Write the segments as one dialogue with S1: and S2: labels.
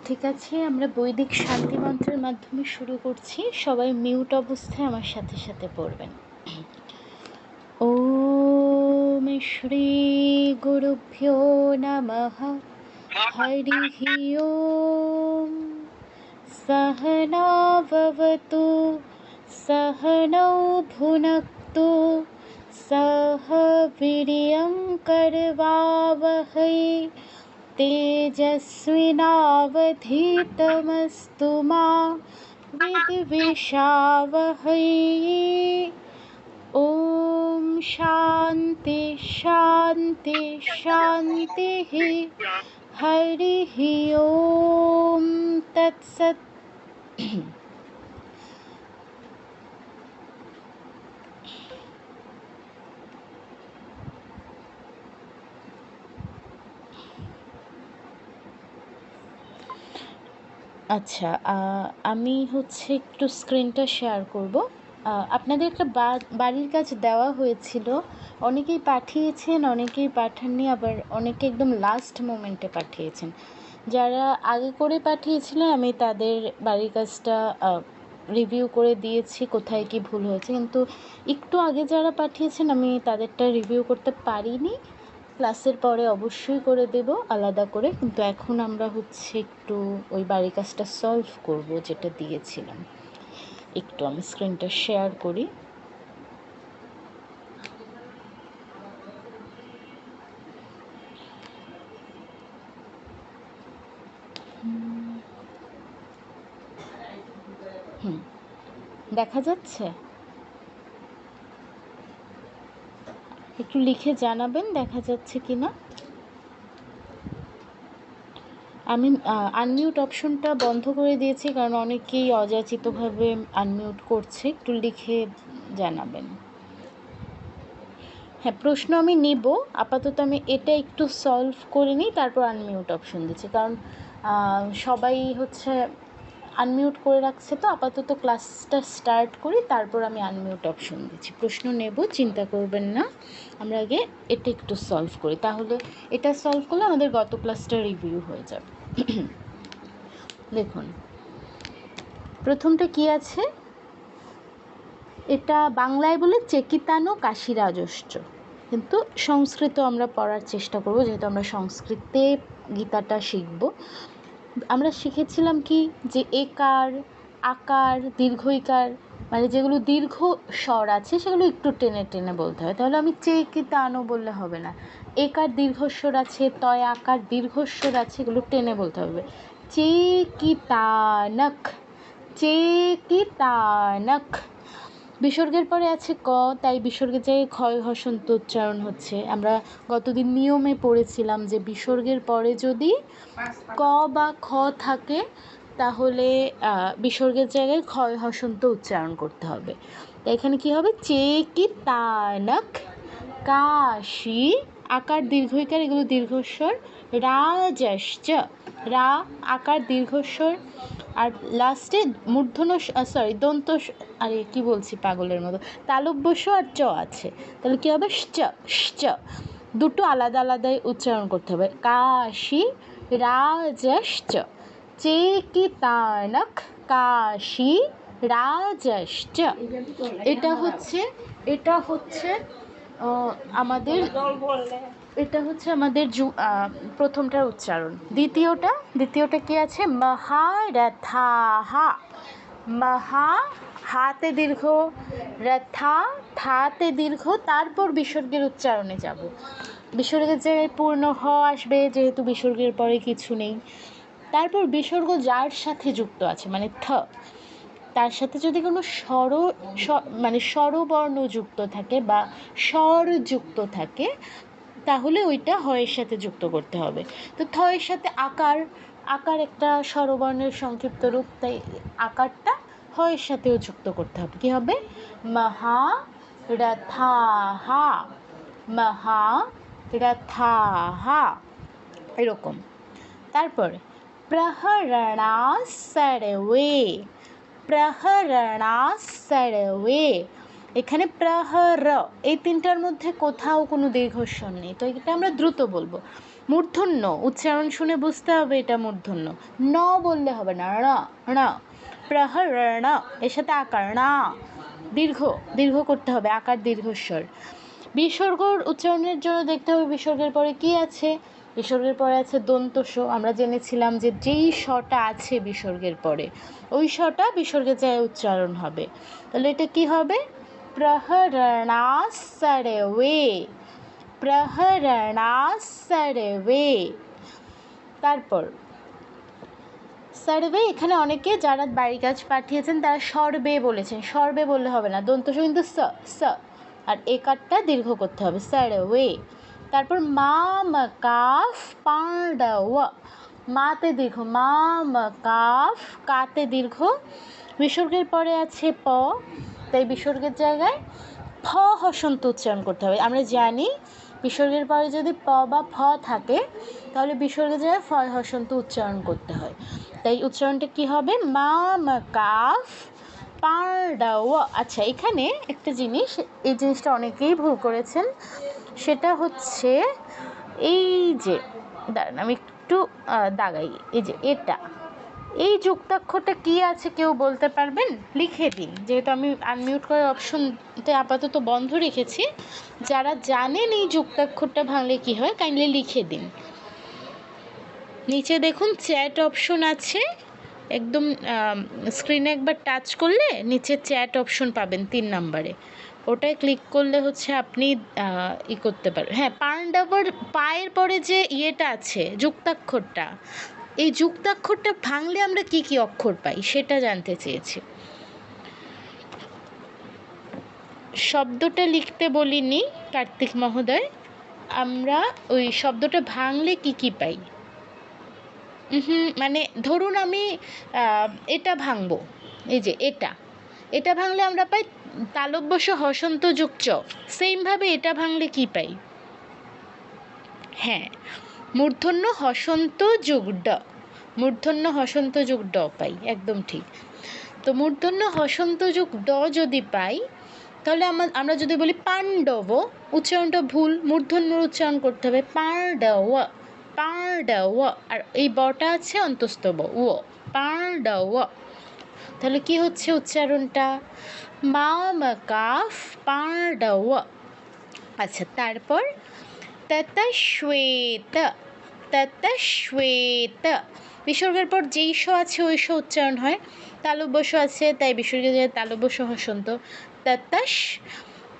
S1: ঠিক আছে, আমরা বৈদিক শান্তি মন্ত্রের মাধ্যমে শুরু করছি। সবাই মিউট অবস্থায় আমার সাথে সাথে পড়বেন। ওম শ্রী গুরুভ্যো নমঃ। হরিঃ ওম। সহনা ভবতু সহনৌ ভুনক্তু সহ বীর্যং করবাবহৈ तेजस्विनावधीतमस्तु मा विद्विषावहै। ॐ शान्ति शान्ति शान्तिः। हरिः ॐ तत्सत्। আচ্ছা, আমি একটু স্ক্রিনটা শেয়ার করব। আপনাদের একটা বাড়ির কাজ দেওয়া হয়েছিল, অনেকেই পাঠিয়েছেন, অনেকেই পাঠাননি, আবার অনেকে একদম লাস্ট মোমেন্টে পাঠিয়েছেন। যারা আগে করে পাঠিয়েছিলেন আমি তাদের বাড়ির কাজটা রিভিউ করে দিয়েছি, কোথায় কি ভুল হয়েছে, কিন্তু একটু আগে যারা পাঠিয়েছেন আমি তাদেরটা রিভিউ করতে পারিনি। ক্লাসের পরে অবশ্যই করে দেব আলাদা করে, কিন্তু এখন আমরা একটু ওই বাড়ির কাজটা সলভ করব যেটা দিয়েছিলাম। একটু আমি স্ক্রিনটা শেয়ার করি। দেখা যাচ্ছে? একটু লিখে জানাবেন দেখা যাচ্ছে কি না। আমি আনমিউট অপশনটা বন্ধ করে দিয়েছি, কারণ অনেকেই অযাচিতভাবে আনমিউট করছে। একটু লিখে জানাবেন। হ্যাঁ, প্রশ্ন আমি নিব, আপাতত আমি এটা একটু সলভ করে নিই, তারপর আনমিউট অপশন দিচ্ছি, কারণ সবাই আনমিউট করে রাখছে। তো আপাতত ক্লাসটা স্টার্ট করি, তারপর আমি আনমিউট অপশন দিচ্ছি। প্রশ্ন নেব, চিন্তা করবেন না। আমরা আগে এটা একটু সলভ করি, তাহলে এটা সলভ করলে আমাদের গত ক্লাসটা রিভিউ হয়ে যাবে। দেখুন, প্রথমটা কি আছে, এটা বাংলায় বলে চেকিতানো কাশী রাজস্ব, কিন্তু সংস্কৃত আমরা পড়ার চেষ্টা করব, যেহেতু আমরা সংস্কৃতে গীতাটা শিখব। আমরা শিখেছিলাম কি, যে একার, আকার, দীর্ঘইকার, মানে যেগুলো দীর্ঘ স্বর আছে সেগুলো একটু টেনে টেনে বলতে হয়। তাহলে আমি চেকিতানো বললে হবে না। একার দীর্ঘস্বর আছে, তয় আকার দীর্ঘস্বর আছে, এগুলো টেনে বলতে হবে। চেকিতানক, চেকিতানক। বিসর্গের পরে আছে ক, তাই বিসর্গের জায়গায় ক্ষয় হসন্ত উচ্চারণ হচ্ছে। আমরা গতদিন নিয়মে পড়েছিলাম যে বিসর্গের পরে যদি ক বা খ থাকে তাহলে বিসর্গের জায়গায় ক্ষয় হসন্ত উচ্চারণ করতে হবে। তাই এখানে কি হবে, চেকিতানক কাশী, আকার দীর্ঘইকার এগুলো দীর্ঘস্বর, রাজস্ব, রা আকার দীর্ঘস্বর, আর লাস্টে মূর্ধন্য দন্ত, আরে কি বলছি পাগলের মতো, তালব্য স আর চ আছে। তাহলে কী হবে, শ শ, দুটো আলাদা আলাদাই উচ্চারণ করতে হবে। কাশী রাজস্ব, চেকিতানক কাশী রাজস্ব। এটা আমাদের প্রথমটার উচ্চারণ। দ্বিতীয়টা কি আছে, মহারথাহা, মহা হাতে দীর্ঘ, রথা থাতে দীর্ঘ, তারপর বিসর্গের উচ্চারণে যাব। বিসর্গের জায়গায় পূর্ণ হ আসবে, যেহেতু বিসর্গের পরে কিছু নেই। তারপর বিসর্গ যার সাথে যুক্ত আছে, মানে থ, তার সাথে যদি কোনো স্বরবর্ণ যুক্ত থাকে বা স্বর যুক্ত থাকে, তাহলে ওইটা হয়ের সাথে যুক্ত করতে হবে। তো থয়ের সাথে আকার একটা স্বরবর্ণের সংক্ষিপ্ত রূপ, তাই আকারটা হয়ের সাথেও যুক্ত করতে হবে। কি হবে, মহারথাহা, মহারথাহা, এরকম। তারপরে প্রহরণাসর্বে, প্রহরণাসর্বে, এখানে প্রহর, এই তিনটার মধ্যে কোথাও কোনো দীর্ঘস্বর নেই, তো এটা আমরা দ্রুত বলবো। মূর্ধন্য উচ্চারণ শুনে বুঝতে হবে এটা মূর্ধন্য। ন বললে হবে না, র র প্রহরণ, এর সাথে আকার না, দীর্ঘ দীর্ঘ করতে হবে, আকার দীর্ঘস্বর। বিসর্গর উচ্চারণের জন্য দেখতে হবে বিসর্গের পরে কি আছে। বিসর্গের পরে আছে দন্ত স। আমরা জেনেছিলাম যে যেই শটা আছে বিসর্গের পরে ওই শটা বিসর্গের জায়গায় উচ্চারণ হবে। তাহলে এটা কি হবে? প্রহরণাসর্বে, প্রহরণাসর্বে। তারপর সার্ভে, এখানে অনেকে যারা বাড়ি কাজ পাঠিয়েছেন তারা সর্বে বলেছেন, সর্বে বললে হবে না, দন্তস কিন্তু স স, আর একারটা দীর্ঘ করতে হবে, সার্ভে। তারপর মা কাফ পাণ্ডব, মাতে দীর্ঘ, মা কাফ, কাতে দীর্ঘ। বিসর্গের পরে আছে প, তাই বিসর্গের জায়গায় ফ হসন্ত উচ্চারণ করতে হবে। আমরা জানি বিসর্গের পরে যদি প বা ফ থাকে তাহলে বিসর্গের জায়গায় ফ হসন্ত উচ্চারণ করতে হয়। তাই উচ্চারণটা কি হবে? মা কাফ পাণ্ডব। আচ্ছা, এখানে একটা জিনিস, এই জিনিসটা অনেকেই ভুল করেছেন, সেটা হচ্ছে এই যে, দাঁড়ান আমি একটু দাগাই, এই যে এটা, এই যুক্তাক্ষরটা কি আছে কেউ বলতে পারবেন? লিখে দিন, যেহেতু আমি আনমিউট করার অপশনটা আপাতত বন্ধ রেখেছি। যারা জানেন এই যুক্তাক্ষরটা ভাঙলে কি হয় কাইন্ডলি লিখে দিন। নিচে দেখুন চ্যাট অপশন আছে, একদম স্ক্রিনে একবার টাচ করলে নিচে চ্যাট অপশন পাবেন 3 নম্বরে, ওটায় ক্লিক করলে হচ্ছে আপনি করতে পারবেন। হ্যাঁ, পাণ্ডবর পায়ের পরে যে ইয়েটা আছে যুক্তাক্ষরটা, এই যুক্তাক্ষরটা ভাঙলে আমরা কি কি অক্ষর পাই সেটা জানতে চেয়েছি। শব্দটা লিখতে বলিনি কার্তিক মহোদয়, আমরা ওই শব্দটা ভাঙলে কি কি পাই। মানে ধরুন আমি এটা ভাঙবো, এই যে এটা, এটা ভাঙলে আমরা পাই তালব্যস্য হসন্ত যোগ চ। সেমভাবে এটা ভাঙলে কি পাই? হ্যাঁ, মূর্ধন্য হসন্ত যোগ ড, মূর্ধন্য হসন্ত যোগ ড পাই, একদম ঠিক। তো মূর্ধন্য হসন্ত যোগ ড যদি পাই তাহলে আমরা যদি বলি পাণ্ডব, উচ্চারণটা ভুল, মূর্ধন্য উচ্চারণ করতে হবে পাণ্ডব, পাণ্ডব, আর এই বটা আছে অন্তস্থ ব, ও পাণ্ডব। তাহলে কি হচ্ছে উচ্চারণটা? মা কাফ পাণ্ডব। আচ্ছা, তারপর তত শ্বেত, তত শ্বেত, বিসর্গের পর যেই স আছে ওই স উচ্চারণ হয়, তালব্যস্য আছে তাই বিসর্গের জায়গায় তালব্যস্য হসন্ত, ততস।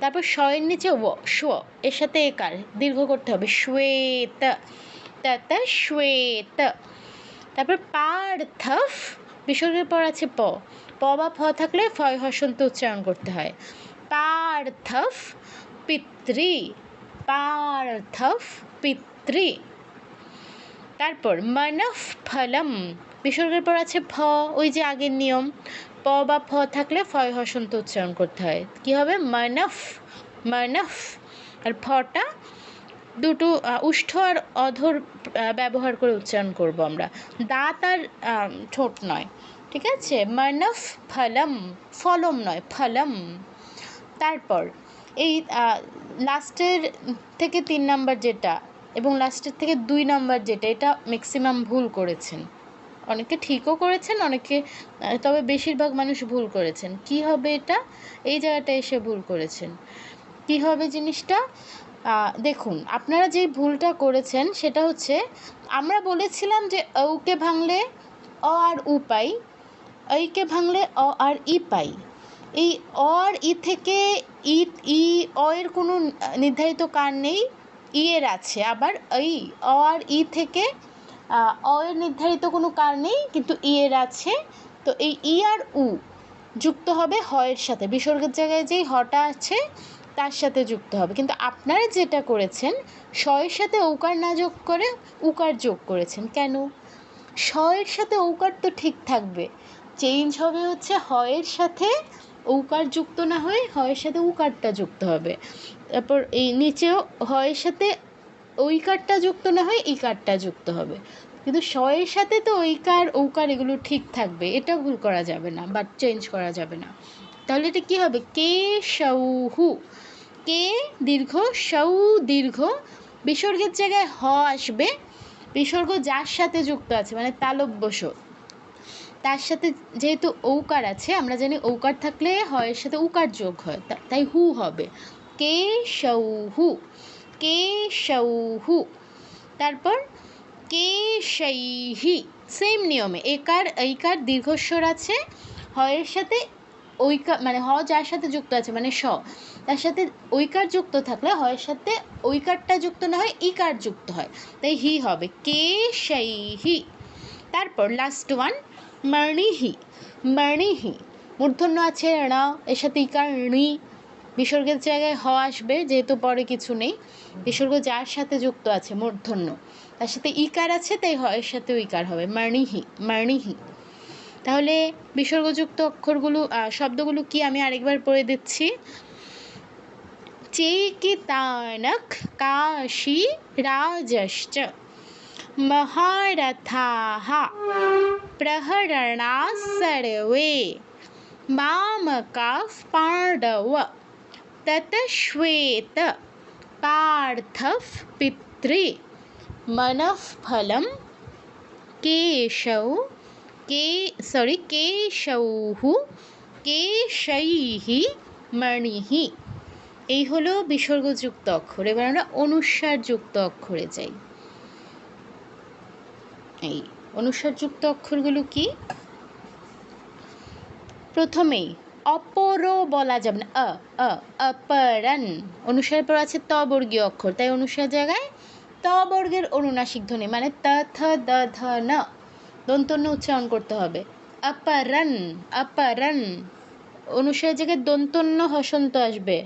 S1: তারপর শয়ের নিচে ও, স্ব, এর সাথে একার দীর্ঘ করতে হবে, শ্বেত, তত শ্বেত। তারপর পার্থফ, বিসর্গের পর আছে প, প বা ফ থাকলে ফয় হসন্ত উচ্চারণ করতে হয়, পার্থফ পিতৃ, পার্থফ পিতৃ। তারপর মনঃ ফলম, বিসর্গের পর আছে ফ, ওই যে আগের নিয়ম, প বা ফ থাকলে ফয় হসন্ত উচ্চারণ করতে হয়, কি হবে? মনঃ, মনঃ। আর ফটা দুটো উষ্ঠ আর অধর ব্যবহার করে উচ্চারণ করব আমরা, দাঁত আর ঠোঁট নয়, ঠিক আছে? মনঃ ফলম, ফলম নয়, ফলম। তারপর এই লাস্টের থেকে 3 নাম্বার যেটা এবং লাস্টের থেকে 2 নাম্বার যেটা, এটা ম্যাক্সিমাম ভুল করেছেন, অনেকে ঠিকও করেছেন, অনেকে, তবে বেশিরভাগ মানুষ ভুল করেছেন। কি হবে এটা? এই জায়গাটা এসে ভুল করেছেন। কি হবে জিনিসটা? দেখুন, আপনারা যেই ভুলটা করেছেন সেটা হচ্ছে, আমরা বলেছিলাম যে ঔকে ভাঙলে অ আর উ পাই, ঐকে ভাঙলে অ আর ই পাই। এই অ আর ই থেকে অ এর কোনো নির্ধারিত কার নেই, ই এর আছে, আবার এই অ আর ই থেকে অ এর নির্ধারিত কোনো কার নেই, কিন্তু ই এর আছে। তো এই ই আর উ যুক্ত হবে হ এর সাথে, বিসর্গের জায়গায় যেই হটা আছে তার সাথে যুক্ত হবে। কিন্তু আপনারা যেটা করেছেন, স এর সাথে ঔকার না যোগ করে উকার যোগ করেছেন। কেন? স এর সাথে ঔকার তো ঠিক থাকবে, চেঞ্জ হবে হচ্ছে হ এর সাথে ঔকার যুক্ত না হয়ে হ এর সাথে উকারটা যুক্ত হবে। তারপর এই নিচেও হ এর সাথে ঐকারটা যুক্ত না হয়ে ইকারটা যুক্ত হবে, কিন্তু স এর সাথে তো ঐকার ঔকার এগুলো ঠিক থাকবে, এটা ভুল করা যাবে না বা চেঞ্জ করা যাবে না। তাহলে এটা কী হবে? কে সৌহু, কে দীর্ঘ, সৌ দীর্ঘ, বিসর্গের জায়গায় হ আসবে, বিসর্গ যার সাথে যুক্ত আছে মানে তালব্য শ, তার সাথে যেহেতু ঔকার আছে, আমরা জানি ঔকার থাকলে হয়ের সাথে উকার যোগ হয়, তাই হু হবে, কেশৌহু, কেশৌহু। তারপর কেশৈহি, সেম নিয়মে একার এইকার দীর্ঘস্বর আছে, হয়ের সাথে ঐকার মানে হ যার সাথে যুক্ত আছে মানে স, তার সাথে ঐকার যুক্ত থাকলে হয়ের সাথে ঐকারটা যুক্ত না হয় ইকার যুক্ত হয়, তাই হি হবে কেশৈহি। তারপর লাস্ট ওয়ান মণিহি, মণিহি, মূর্ধন্য আছে ণ, এর সাথে ইকার ণি, বিসর্গের জায়গায় হ আসবে যেহেতু পরে কিছু নেই, বিসর্গ যার সাথে যুক্ত আছে মূর্ধন্য, তার সাথে ইকার আছে তাই হয়ের সাথেও ইকার হবে, মণিহি, মণিহি। তাহলে বিসর্গযুক্ত অক্ষরগুলো শব্দগুলো কি আমি আরেকবার পড়ে দিচ্ছি। চেকিতানক কাশী রাজশ্চ মহারথাঃ প্রহরণাঃ সর্বে মামকাঃ পাণ্ডব ততশ্বেত পার্থঃ পিতৃ মনঃফলম কেশৌঃ কেশৈঃ মণিঃ। এই হলো বিসর্গযুক্ত অক্ষর। এবার আমরা অনুস্বারযুক্ত অক্ষরে যাই। এই অনুস্বারযুক্ত অক্ষরগুলো কি? প্রথমেই অপর বলা যাবে না, অপরণ, অনুস্বারের পর আছে ত বর্গীয় অক্ষর, তাই অনুস্বার জায়গায় ত বর্গের অনুনাসিক ধ্বনি মানে ত থ দ ধ ন, দন্তন্য উচ্চারণ করতে হবে। অপরণ, অপরণ, অনুস্বারের জায়গায় দন্তন্য হসন্ত আসবে,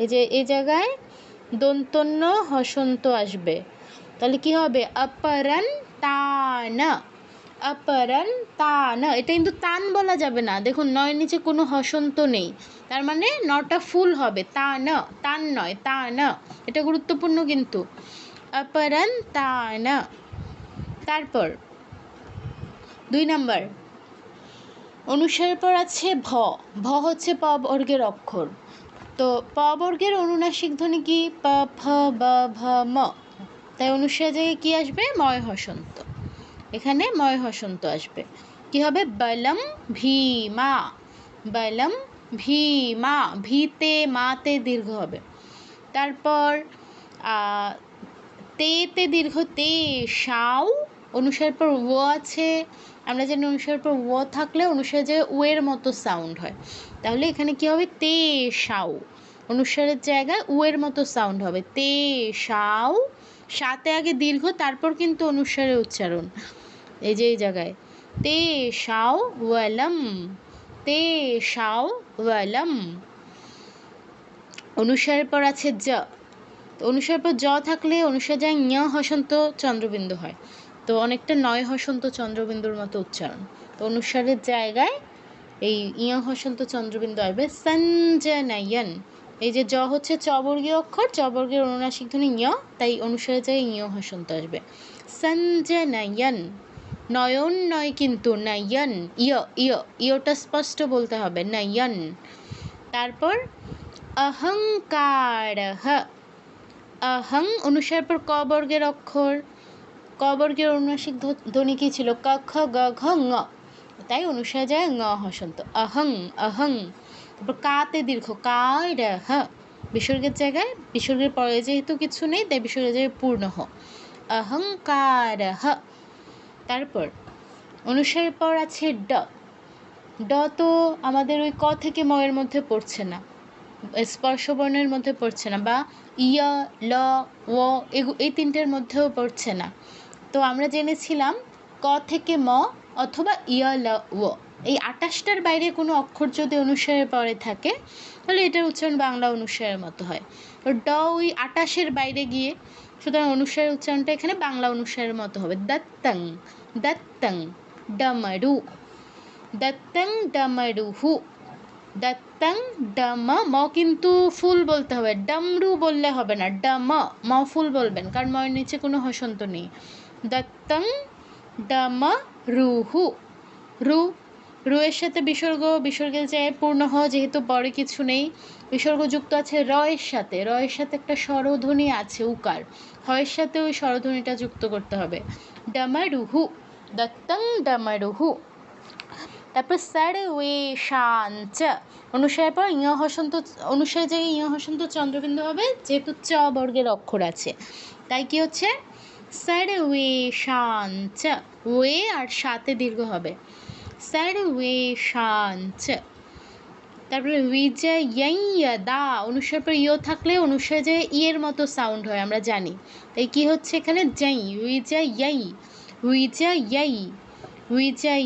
S1: এই যে এই জায়গায় দন্তন্য হসন্ত আসবে, তাহলে কি হবে? অপরণ তান, অপরণ তান। এটা কিন্তু তান বলা যাবে না, দেখুন নয়ের নিচে কোনো হসন্ত নেই, তার মানে নটা ফুল হবে, তান, তান নয় তান, এটা গুরুত্বপূর্ণ কিন্তু। অপরণ তান। তারপর 2 নম্বর অনুস্বারের পর আছে ভ, ভ হচ্ছে প বর্গের অক্ষর, তো প বর্গের অনুনাসিক ধ্বনি কি? প ফ ব ভ ম, তাই অনুস্বারের জায়গায় কি আসবে? ময় হসন্ত, এখানে ময় হসন্ত আসবে, কি হবে? বলম ভীমা, বলম ভীমা, ভিতে মাতে দীর্ঘ হবে। তারপর তেতে দীর্ঘ তে শাও, অনুস্বারের পর ও আছে, আমরা জানি অনুস্বারের পর ও থাকলে অনুস্বারের জায়গায় ও এর মতো সাউন্ড হয়, তাহলে এখানে কি হবে? তে শাও, অনুস্বারের জায়গায় ও এর মতো সাউন্ড হবে, তে শাও, সাথে আগে দীর্ঘ তারপর কিন্তু অনুস্বারের উচ্চারণ, এই যে এই জায়গায় তে শাও ওয়ালম, তে শাও ওয়ালম। অনুস্বারের পর আছে জ, তো অনুস্বারের পর জ থাকলে অনুস্বার যায় ঞ হসন্ত চন্দ্রবিন্দু হয়, তো অনেকটা নয় হসন্ত চন্দ্রবিন্দুর মতো উচ্চারণ, তো অনুস্বারের জায়গায় এই ঞ হসন্ত চন্দ্রবিন্দু আসবে। সঞ্জনয়ন, এই যে জ হচ্ছে চ বর্গীয় অক্ষর, চ বর্গের অনুনাসিক ধ্বনি ঞ, তাই অনুস্বারের জায়গায় ঞ হসন্ত আসবে। সঞ্জনয়ন, নয়ন নয় কিন্তু নয়ন, ইয় ইয়, ইয়টা স্পষ্ট বলতে হবে, নয়ন। তারপর অহংকারঃ, অহং, অনুস্বারের পর ক বর্গের অক্ষর, ক বর্গের অনুনাসিক ধ্বনি কি ছিল? ক খ গ ঘ ঙ, তাই অনুস্বার যায় ঙ হসন্ত, অহং, অহং। তারপর কাতে দীর্ঘ কারহ, বিসর্গের জায়গায়, বিসর্গের পরে যেহেতু কিছু নেই তাই বিসর্গের জায়গায় পূর্ণ হ, অহংকারহ। তারপর অনুস্বারের পর আছে ড, ড তো আমাদের ওই ক থেকে ম এর মধ্যে পড়ছে না, স্পর্শবর্ণের মধ্যে পড়ছে না, বা ইয় ল ও এই তিনটের মধ্যেও পড়ছে না, তো আমরা জেনেছিলাম ক থেকে ম অথবা ইয় ল ও, এই 28টার বাইরে কোনো অক্ষর যদি অনুস্বারের পরে থাকে তাহলে এটার উচ্চারণ বাংলা অনুস্বারের মতো হয়, তো ড ওই 28-এর বাইরে গিয়ে, সুতরাং অনুস্বারের উচ্চারণটা এখানে বাংলা অনুস্বারের মতো হবে। দত্তং, দত্তং ডমরু, দত্তং ডমরুহু, দত্তং ডম, ম কিন্তু ফুল বলতে হবে, ডমরু বললে হবে না, ডম, ম ফুল বলবেন কারণ ময়ের নিচে কোনো হসন্ত নেই। দত্তং ডমরুহু, রু, রুয়ের সাথে বিসর্গ, বিসর্গের জায়গায় পূর্ণ হ, যেহেতু পরে কিছু নেই। বিসর্গ যুক্ত আছে রয়ের সাথে, রয়ের সাথে একটা স্বরধ্বনি আছে উকার, হয়ের সাথে ওই স্বরধ্বনিটা যুক্ত করতে হবে। ডমারুহু, দত্তং ডমারুহু। তারপর সারওয়ে শাঞ্চ, অনুসারের পর ইয় হসন্ত, অনুসারের জায়গায় ইয় হসন্ত চন্দ্রবিন্দু হবে, যেহেতু চ বর্গের অক্ষর আছে তাই কি হচ্ছে সারওয়ে শাঞ্চ, ওয়ে আর সাথে দীর্ঘ হবে, সারওয়ে শাঞ্চ। তারপরে উইজয়দা, অনুসারের পর ইয় থাকলে অনুসারে যে ইয়ের মতো সাউন্ড হয় আমরা জানি, তাই কি হচ্ছে এখানে জাই, উইজয়, উইজয়, উইজয়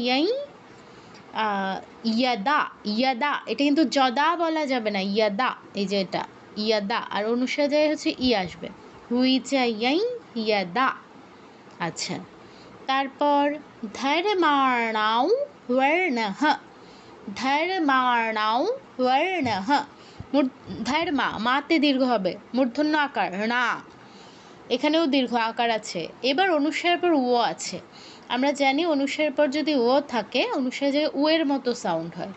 S1: ইয়াদা, ইয়াদা, এটা কিন্তু যদা বলা যাবে না, ইয়াদা, এই যে এটা ইয়াদা, আর অনুসারে যায় হচ্ছে ই আসবে, হুইচাই ইয়াদা। আচ্ছা, তারপর ধর্মাণাও বর্ণঃ, ধর্মাণাও বর্ণঃ, ধর্মা, মাতে দীর্ঘ হবে, মূর্ধন্য আকার না, এখানেও দীর্ঘ আকার আছে। এবার অনুসারের পর ও আছে, আমরা জানি অনুসারের পর যদি ও থাকে অনুসারে যে ও এর মতো সাউন্ড হয়,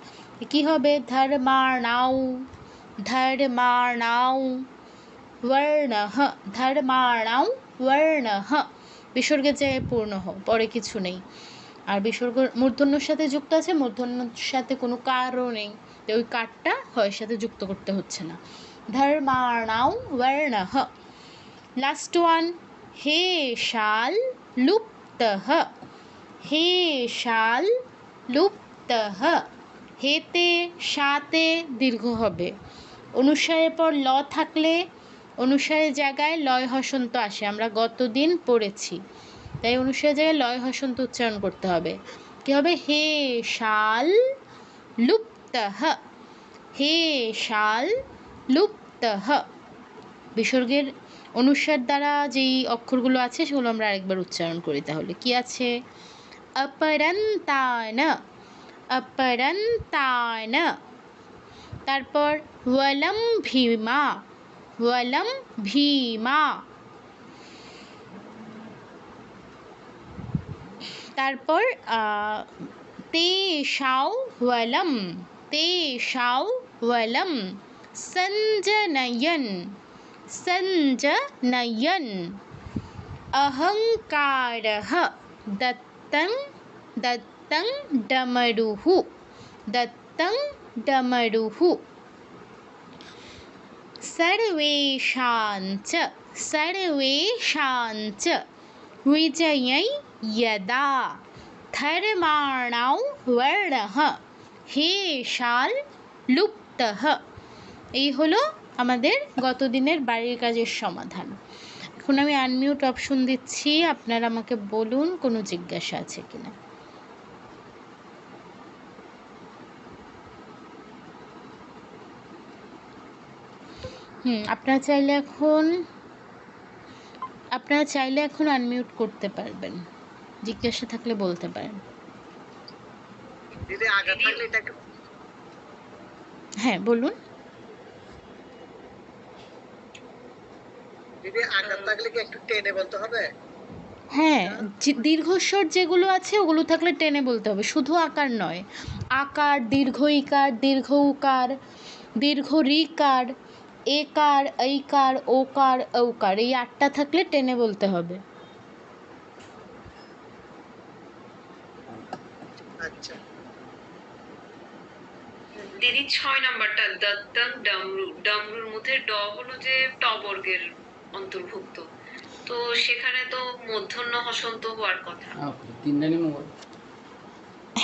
S1: কি হবে ধর্মাণাও, ধর্মাণাও বর্ণঃ, ধর্মাণাও বর্ণঃ। বিসর্গের জায়গায় পূর্ণ হ, পরে কিছু নেই। আর বিসর্গ মূর্ধন্যর সাথে যুক্ত আছে, মূর্ধন্যর সাথে কোনো কারও নেই, তো ওই কারটা হয়ের সাথে যুক্ত করতে হচ্ছে না। ধর্মাণাও বর্ণঃ। লাস্ট ওয়ান, হে শাল লুপ্তঃ, হে শাল লুপ্তঃ। হেতে সাতে দীর্ঘ হবে, অনুসারের পর ল থাকলে অনুসারের জায়গায় লয় হসন্ত আসে, আমরা গতদিন পড়েছি, তাই অনুসারের জায়গায় লয় হসন্ত উচ্চারণ করতে হবে। কি হবে হে শাল লুপ্তঃ, হে শাল লুপ্তঃ। বিসর্গের অনুসার দ্বারা যেই অক্ষরগুলো আছে সেগুলো আমরা আরেকবার উচ্চারণ করি, তাহলে কি আছে অপরন্তান, অপরন্তান। তারপর ওয়ালম ভীমা, ওয়ালম ভীমা। তারপর তেষাও ওয়ালম, তেষাও ওয়ালম। সঞ্জনয়ন, সঞ্জনয়ন। অহংকারঃ, দত্তং, দত্তং ডমরুঃ, দত্তং ডমরুঃ। सर्वेषाञ्च, सर्वेषाञ्च। विजयै यदा, धर्माणां वर्णः, हेशाल লুপ্তঃ। এই হলো আমাদের গত দিনের বাড়ির কাজের সমাধান। এখন আমি আনমিউট অপশন দিচ্ছি, আপনারা আমাকে বলুন কোনো জিজ্ঞাসা আছে কিনা। আপনারা চাইলে এখন আনমিউট করতে পারবেন, জিজ্ঞাসা থাকলে বলতে পারেন। হ্যাঁ বলুন। হ্যাঁ, দীর্ঘস্বর যেগুলো আছে ওগুলো থাকলে টেনে বলতে হবে, শুধু আকার নয়, আকার, দীর্ঘ ইকার, দীর্ঘ উকার, দীর্ঘ রিকার, একার, ঐকার, ওকার, ঔকার, এই 8টা থাকলে টেনে বলতে হবে।
S2: আচ্ছা দিদি 6 নাম্বারটা দত্তং ডমরু, ডমরুর মধ্যে ড হলো যে ট বর্গের অন্তর্ভুক্ত, তো সেখানে তো মূর্ধন্য হসন্ত হওয়ার কথা।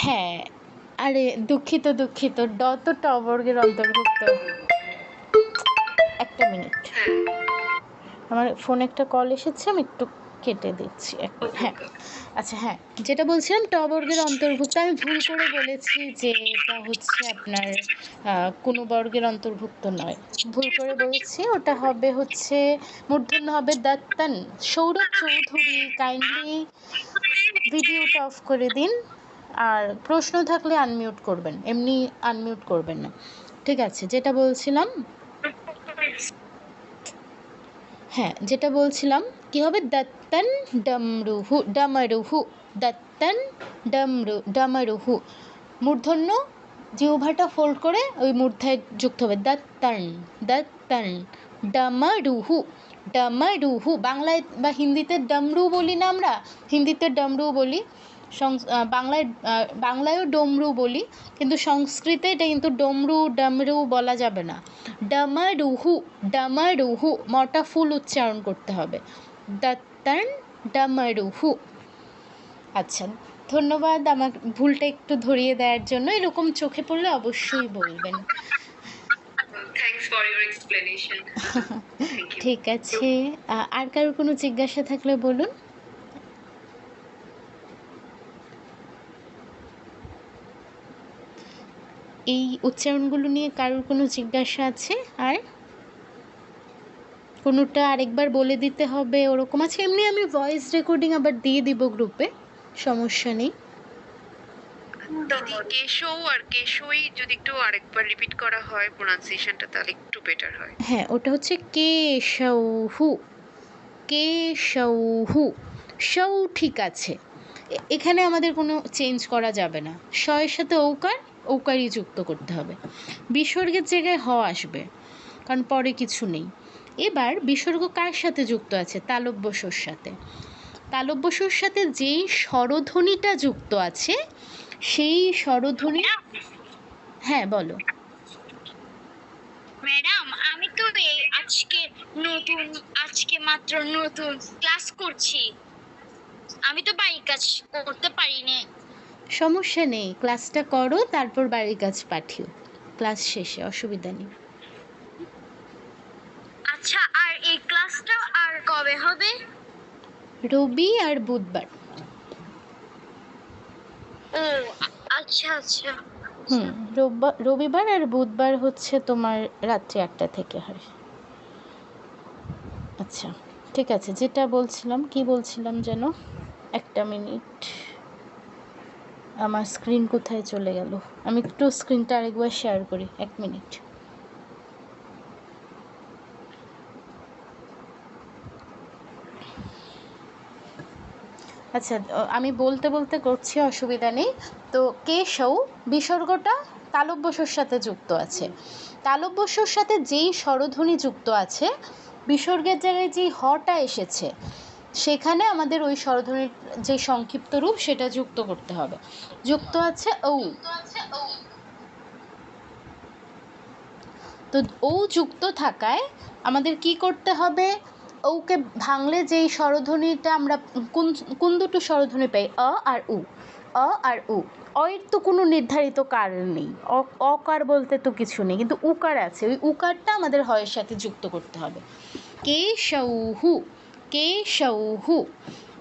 S1: হ্যাঁ, আরে দুঃখিত, ড তো ট বর্গের অন্তর্ভুক্ত। একটা মিনিট, আমার ফোনে একটা কল এসেছে, আমি একটু কেটে দিচ্ছি। হ্যাঁ আচ্ছা, হ্যাঁ যেটা বলছিলাম ট বর্গের অন্তর্ভুক্ত, আমি ভুল করে বলেছি যে এটা হচ্ছে আপনার কোনো বর্গের অন্তর্ভুক্ত নয়, ভুল করে বলেছি, ওটা হবে হচ্ছে মূর্ধন্য হবে দত্তন। সৌরভ চৌধুরী কাইন্ডলি ভিডিওটা অফ করে দিন, আর প্রশ্ন থাকলে আনমিউট করবেন, এমনি আনমিউট করবেন না, ঠিক আছে। যেটা বলছিলাম, হ্যাঁ যেটা বলছিলাম কি হবে দত্তন ডমরুহু, ডমরুহু, দত্তন ডমরুহু। মূর্ধন্য জিহ্বাটা ফোল্ড করে ওই মূর্ধায় যুক্ত হবে, দত্তন। ডমরুহু, ডমরুহু। বাংলায় বা হিন্দিতে ডমরু বলি না আমরা, হিন্দিতে ডমরু বলি, বাংলায়ও ডমরু বলি, কিন্তু সংস্কৃতে এটা কিন্তু ডমরু বলা যাবে না। ডমরুহু, ডমরুহু, মটা ফুল উচ্চারণ করতে হবে, দত্তন ডমরুহু। আচ্ছা, ধন্যবাদ আমার ভুলটা একটু ধরিয়ে দেওয়ার জন্য। এরকম চোখে পড়লে অবশ্যই বলবেন।
S2: Thanks for your explanation. Thank you.
S1: ঠিক আছে, আর কারোর কোনো জিজ্ঞাসা থাকলে বলুন। এই উচ্চারণগুলো নিয়ে কারোর কোনো জিজ্ঞাসা আছে? আর কোনোটা আরেকবার বলে দিতে হবে ওরকম আছে? এমনি আমি ভয়েস রেকর্ডিং আবার দিয়ে দিব গ্রুপে, সমস্যা নেই।
S2: দিদি কেশৌ আর কেশই যদি একটু আরেকবার রিপিট করা হয় প্রোনাউন্সিয়েশনটা, তাহলে একটু বেটার হয়।
S1: হ্যাঁ, ওটা হচ্ছে কেশৌহু, কেশৌহু। সৌ ঠিক আছে, এখানে আমাদের কোনো চেঞ্জ করা যাবে না। স এর সাথে ঔকারই যুক্ত করতে হবে। বিসর্গের জায়গায় হ আসবে, কারণ পরে কিছু নেই। এবার বিসর্গ কার সাথে যুক্ত আছে? তালব্য শর সাথে। তালব্য শর সাথে যেই স্বরধ্বনিটা যুক্ত আছে সেই স্বরধ্বনি। হ্যাঁ বলো।
S3: ম্যাডাম, আমি তো আজকে মাত্র নতুন ক্লাস করছি, আমি তো বাড়ির কাজ করতে পারিনি।
S1: সমস্যা নেই, ক্লাসটা করো, তারপর বাড়ির কাজ পাঠিও ক্লাস শেষে, অসুবিধা নেই।
S3: আচ্ছা, আর এই ক্লাসটা আর কবে হবে?
S1: রবি আর বুধবার।
S3: ও আচ্ছা আচ্ছা।
S1: রবিবার আর বুধবার হচ্ছে তোমার রাত্রি 8টা থেকে হয়। আচ্ছা ঠিক আছে, যেটা বলছিলাম, কি বলছিলাম যেন, একটা মিনিট, আমার স্ক্রিন কোথায় চলে গেল? আমি একটু স্ক্রিনটা আরেকবার শেয়ার করি, 1 মিনিট। আচ্ছা, আমি বলতে বলতে করছি, অসুবিধা নেই। তো কেশৌ বিসর্গটা তালব্যস্বর সাথে যুক্ত আছে। তালব্যস্বর সাথে যেই স্বরধ্বনি যুক্ত আছে, বিসর্গের জায়গায় যেই হটা এসেছে, সেখানে আমাদের ওই স্বরধ্বনির যে সংক্ষিপ্ত রূপ সেটা যুক্ত করতে হবে। যুক্ত আছে ঔ, তো ঔ যুক্ত থাকায় আমাদের কি করতে হবে? ওকে ভাঙলে যেই স্বরধ্বনিটা আমরা কোন দুটো স্বরধ্বনি পাই? অ আর উ, অ আর উ। অয়ের তো কোনো নির্ধারিত কার নেই, অকার বলতে তো কিছু নেই, কিন্তু উকার আছে। ওই উকারটা আমাদের হয়ের সাথে যুক্ত করতে হবে। কেশৌহু, কেশৌহু,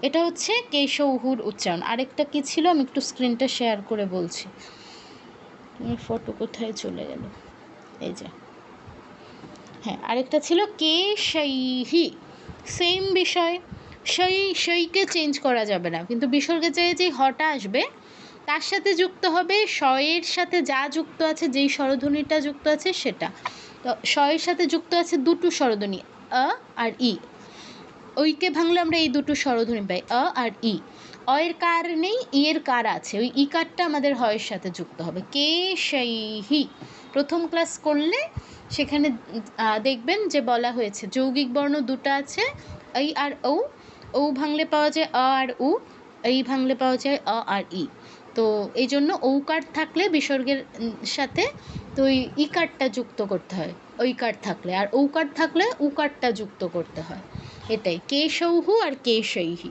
S1: এটা হচ্ছে কেশৌহুর উচ্চারণ। আরেকটা কি ছিল, আমি একটু স্ক্রিনটা শেয়ার করে বলছি। ফটো কোথায় চলে গেল? এই যে, হ্যাঁ, আরেকটা ছিল কেশৈহি, সেম বিষয়। শৈকে চেঞ্জ করা যাবে না, কিন্তু বিসর্গের জায়গায় যেই হটা আসবে তার সাথে যুক্ত হবে শয়ের সাথে যা যুক্ত আছে, যেই স্বরধ্বনিটা যুক্ত আছে সেটা। তো শয়ের সাথে যুক্ত আছে দুটো স্বরধ্বনি, আ আর ই। ওইকে ভাঙলে আমরা এই দুটো স্বরধ্বনি পাই, আ আর ই। অয়ের কার নেই, ই এর কার আছে, ওই ই কারটা আমাদের হয়ের সাথে যুক্ত হবে। কেশৈহি, প্রথম ক্লাস করলে সেখানে দেখবেন যে বলা হয়েছে যৌগিক বর্ণ দুটো আছে, এই আর ও। ও ভাঙলে পাওয়া যায় আ আর উ, এই ভাঙলে পাওয়া যায় অ আর ই। তো এই জন্য ঔকার থাকলে বিসর্গের সাথে তো ওই ইকারটা যুক্ত করতে হয় ঐকার থাকলে, আর ঔকার থাকলে উকারটা যুক্ত করতে হয়। এটাই কেশৌহু আর কেশৈহি।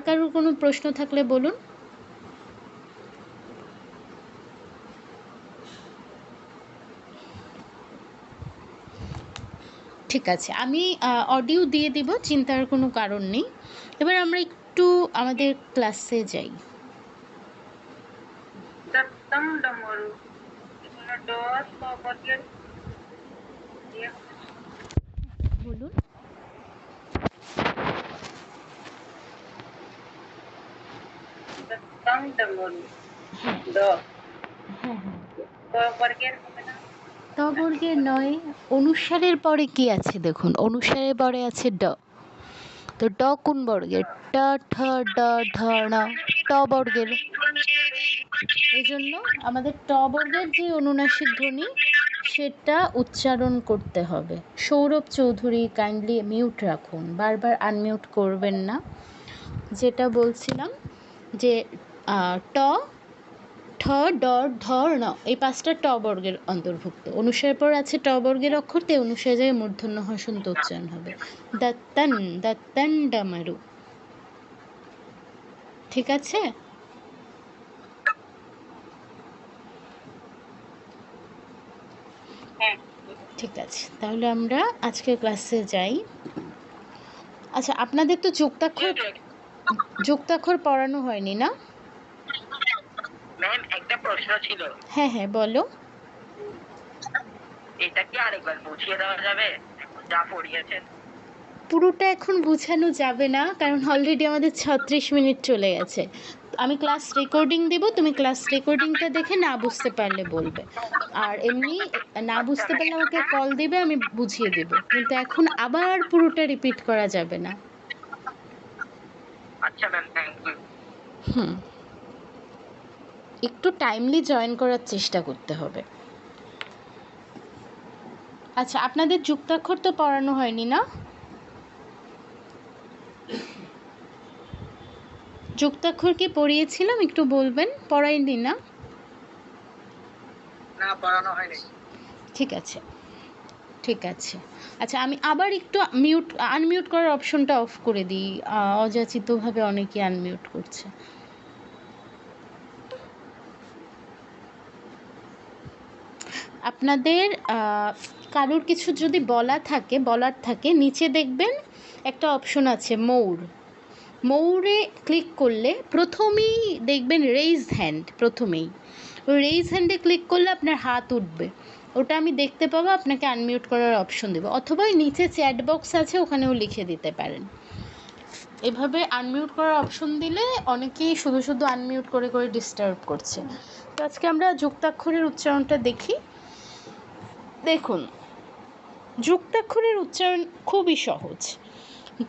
S1: কারোর কোনো প্রশ্ন থাকলে বলুন। ঠিক আছে, আমি অডিও দিয়ে দিব, চিন্তার কোনো কারণ নেই। এবার আমরা একটু আমাদের ক্লাসে যাই।
S4: দত্তম ডমরু, ড বর্গের
S1: বলুন।
S4: দত্তম ডমরু, ড
S1: হ্যাঁ,
S4: বর্গের হবে না?
S1: ত বর্গের নয়, অনুসারের পরে কি আছে দেখুন, অনুসারের পরে আছে ড। তো ড কোন বর্গের? ট ঠ ড ঢ ণ, ট বর্গের। এই জন্য আমাদের ট বর্গের যে অনুনাসিক ধ্বনি সেটা উচ্চারণ করতে হবে। সৌরভ চৌধুরী কাইন্ডলি মিউট রাখুন, বারবার আনমিউট করবেন না। যেটা বলছিলাম যে ট, ঠ, ড, ঢ, ণ এই 5টা ট বর্গের অন্তর্ভুক্ত। অনুসারের পর আছে ট বর্গের অক্ষর, তে অনুসারে মূর্ধন্য হসন্ত উচ্চারণ হবে। দত্তন দত্তন ডমরু। ঠিক আছে?
S4: হ্যাঁ।
S1: ঠিক আছে, তাহলে আমরা আজকের ক্লাসে যাই। আচ্ছা, আপনাদের তো যুক্তাক্ষর পড়ানো হয়নি না?
S5: ম্যাম একটা প্রশ্ন ছিল,
S1: হ্যাঁ হ্যাঁ বলো।
S5: এটা কি আরেকবার বুঝিয়ে দেওয়া যাবে এখন যা পড়িয়েছেন?
S1: পুরোটা এখন বোঝানো যাবে না, কারণ অলরেডি আমাদের 36 মিনিট চলে গেছে। আমি ক্লাস রেকর্ডিং দেব, তুমি ক্লাস রেকর্ডিংটা দেখে না বুঝতে পারলে বলবে, আর এমনি না বুঝতে পারলে আমাকে কল দিবে, আমি বুঝিয়ে দেব। কিন্তু এখন আবার পুরোটা রিপিট করা যাবে না।
S5: আচ্ছা ম্যাম, থ্যাংক ইউ।
S1: একটু টাইমলি জয়েন করার চেষ্টা করতে হবে। আচ্ছা, আপনাদের যুক্তাক্ষর তো পড়ানো হয়নি না? যুক্তাক্ষর কি পড়িয়েছিলাম একটু বলবেন? পড়াইনি না?
S5: না, পড়ানো হয়নি।
S1: ঠিক আছে, ঠিক আছে। আচ্ছা, আমি আবার একটু আনমিউট করার অপশনটা অফ করে দিই। অযাচিতভাবে অনেকে আনমিউট করছে। আপনাদের কারোর কিছু যদি বলার থাকে নিচে দেখবেন একটা অপশন আছে মৌরে ক্লিক করলে প্রথমেই দেখবেন রেইজ হ্যান্ড। প্রথমেই ওই রেইজ হ্যান্ডে ক্লিক করলে আপনার হাত উঠবে, ওটা আমি দেখতে পাবো, আপনাকে আনমিউট করার অপশন দেবো। অথবা নিচে চ্যাট বক্স আছে, ওখানেও লিখে দিতে পারেন। এভাবে আনমিউট করার অপশন দিলে অনেকেই শুধু শুধু আনমিউট করে করে ডিস্টার্ব করছে। তো আজকে আমরা যুক্তাক্ষরের উচ্চারণটা দেখি। দেখুন, যুক্তাক্ষরের উচ্চারণ খুবই সহজ।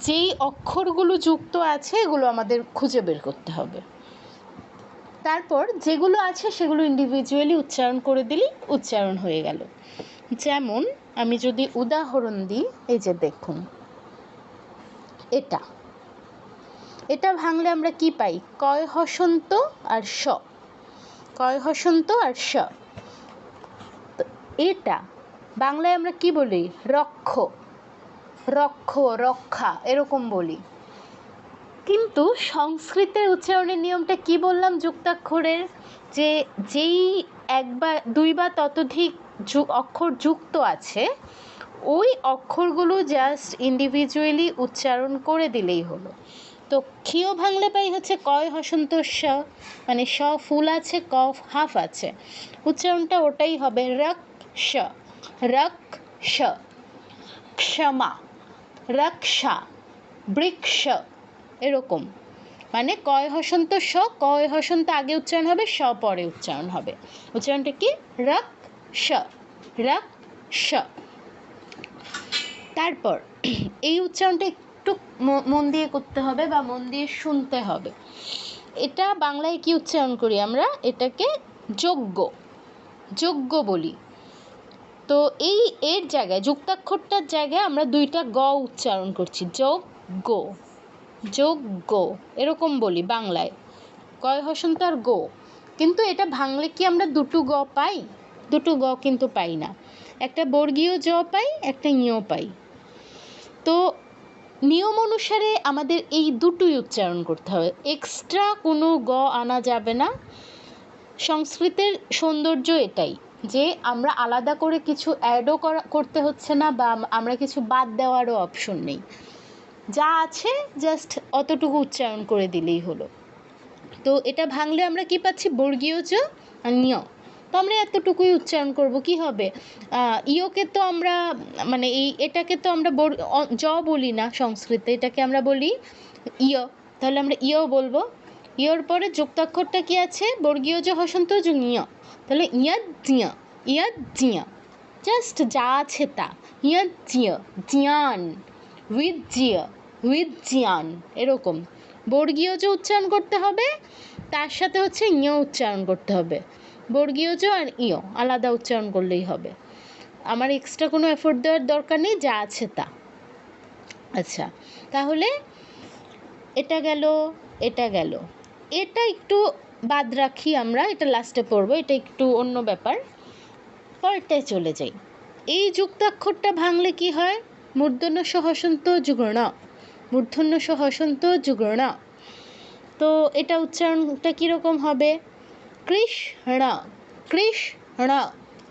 S1: যেই অক্ষরগুলো যুক্ত আছে এগুলো আমাদের খুঁজে বের করতে হবে। তারপর যেগুলো আছে সেগুলো ইন্ডিভিজুয়ালি উচ্চারণ করে দিলেই উচ্চারণ হয়ে গেল। যেমন আমি যদি উদাহরণ দিই, এই যে দেখুন, এটা ভাঙলে আমরা কি পাই? কয় হসন্ত আর স, কয় হসন্ত আর স। এটা বাংলায় আমরা কি বলি? রক্ষা এরকম বলি। কিন্তু সংস্কৃতের উচ্চারণের নিয়মটা কি বললাম যুক্তাক্ষরের? যে যেই এক বা দুই বা ততোধিক অক্ষর যুক্ত আছে ওই অক্ষরগুলো জাস্ট ইন্ডিভিজুয়ালি উচ্চারণ করে দিলেই হলো। তো ক্ষীয় ভাঙলে পাই হচ্ছে কয় হসন্ত স, মানে স ফুল আছে, ক হাফ আছে, উচ্চারণটা ওটাই হবে রক্ষ, ক্ষমা, রক্ষা, বৃক্ষ, এরকম। মানে কয় হসন্ত স, কয় হসন্ত আগে উচ্চারণ হবে, স পরে উচ্চারণ হবে। উচ্চারণটা কি? রক্ষ। তারপর এই উচ্চারণটা একটু মন দিয়ে করতে হবে বা মন দিয়ে শুনতে হবে। এটা বাংলায় কি উচ্চারণ করি আমরা? এটাকে যোগ্য বলি। তো এর জায়গায়, যুক্তাক্ষরটার জায়গায় আমরা 2টা গ উচ্চারণ করছি, যোগ্য এরকম বলি বাংলায়, কয় হসন্ত আর গো। কিন্তু এটা ভাঙলে কি আমরা 2টো গ পাই? 2টো গ কিন্তু পাই না। একটা বর্গীয় জ পাই, একটা ইয় পাই। তো নিয়ম অনুসারে আমাদের এই দুটোই উচ্চারণ করতে হবে, এক্সট্রা কোনো গ আনা যাবে না। সংস্কৃতের সৌন্দর্য এটাই যে আমরা আলাদা করে কিছু অ্যাডও করতে হচ্ছে না, বা আমরা কিছু বাদ দেওয়ারও অপশন নেই। যা আছে জাস্ট অতটুকু উচ্চারণ করে দিলেই হলো। তো এটা ভাঙলে আমরা কি পাচ্ছি? বর্গীয় জ আর নিয়। তো আমরা এতটুকুই উচ্চারণ করব। কি হবে? ইয়কে তো আমরা মানে এটাকে তো আমরা জ বলি না সংস্কৃতে, এটাকে আমরা বলি ইয়। তাহলে আমরা ইয় বলবো। ইয়র পরে যুক্তাক্ষরটা কি আছে? বর্গীয় জ হসন্ত জ ইয়। তাহলে জিয়া, জাস্ট যা আছে তা। জিয়ান, উইথ জিয়ান, এরকম বর্গীয় জ উচ্চারণ করতে হবে, তার সাথে হচ্ছে ইয় উচ্চারণ করতে হবে, বর্গীয় জ আর ইয় আলাদা উচ্চারণ করলেই হবে। আমার এক্সট্রা কোনো এফোর্ট দেওয়ার দরকার নেই, যা আছে তা। আচ্ছা, তাহলে এটা গেল, এটা গেল, এটা একটু বাদ রাখি আমরা, এটা লাস্টে পড়বো, এটা একটু অন্য ব্যাপার, পরেরটায় চলে যাই। এই যুক্তাক্ষরটা ভাঙলে কি হয়? মূর্ধন্য স হসন্ত যুগণ, মূর্ধন্য স হসন্ত যুগণ। তো এটা উচ্চারণটা কীরকম হবে? কৃষ্ণ, কৃষ্ণ,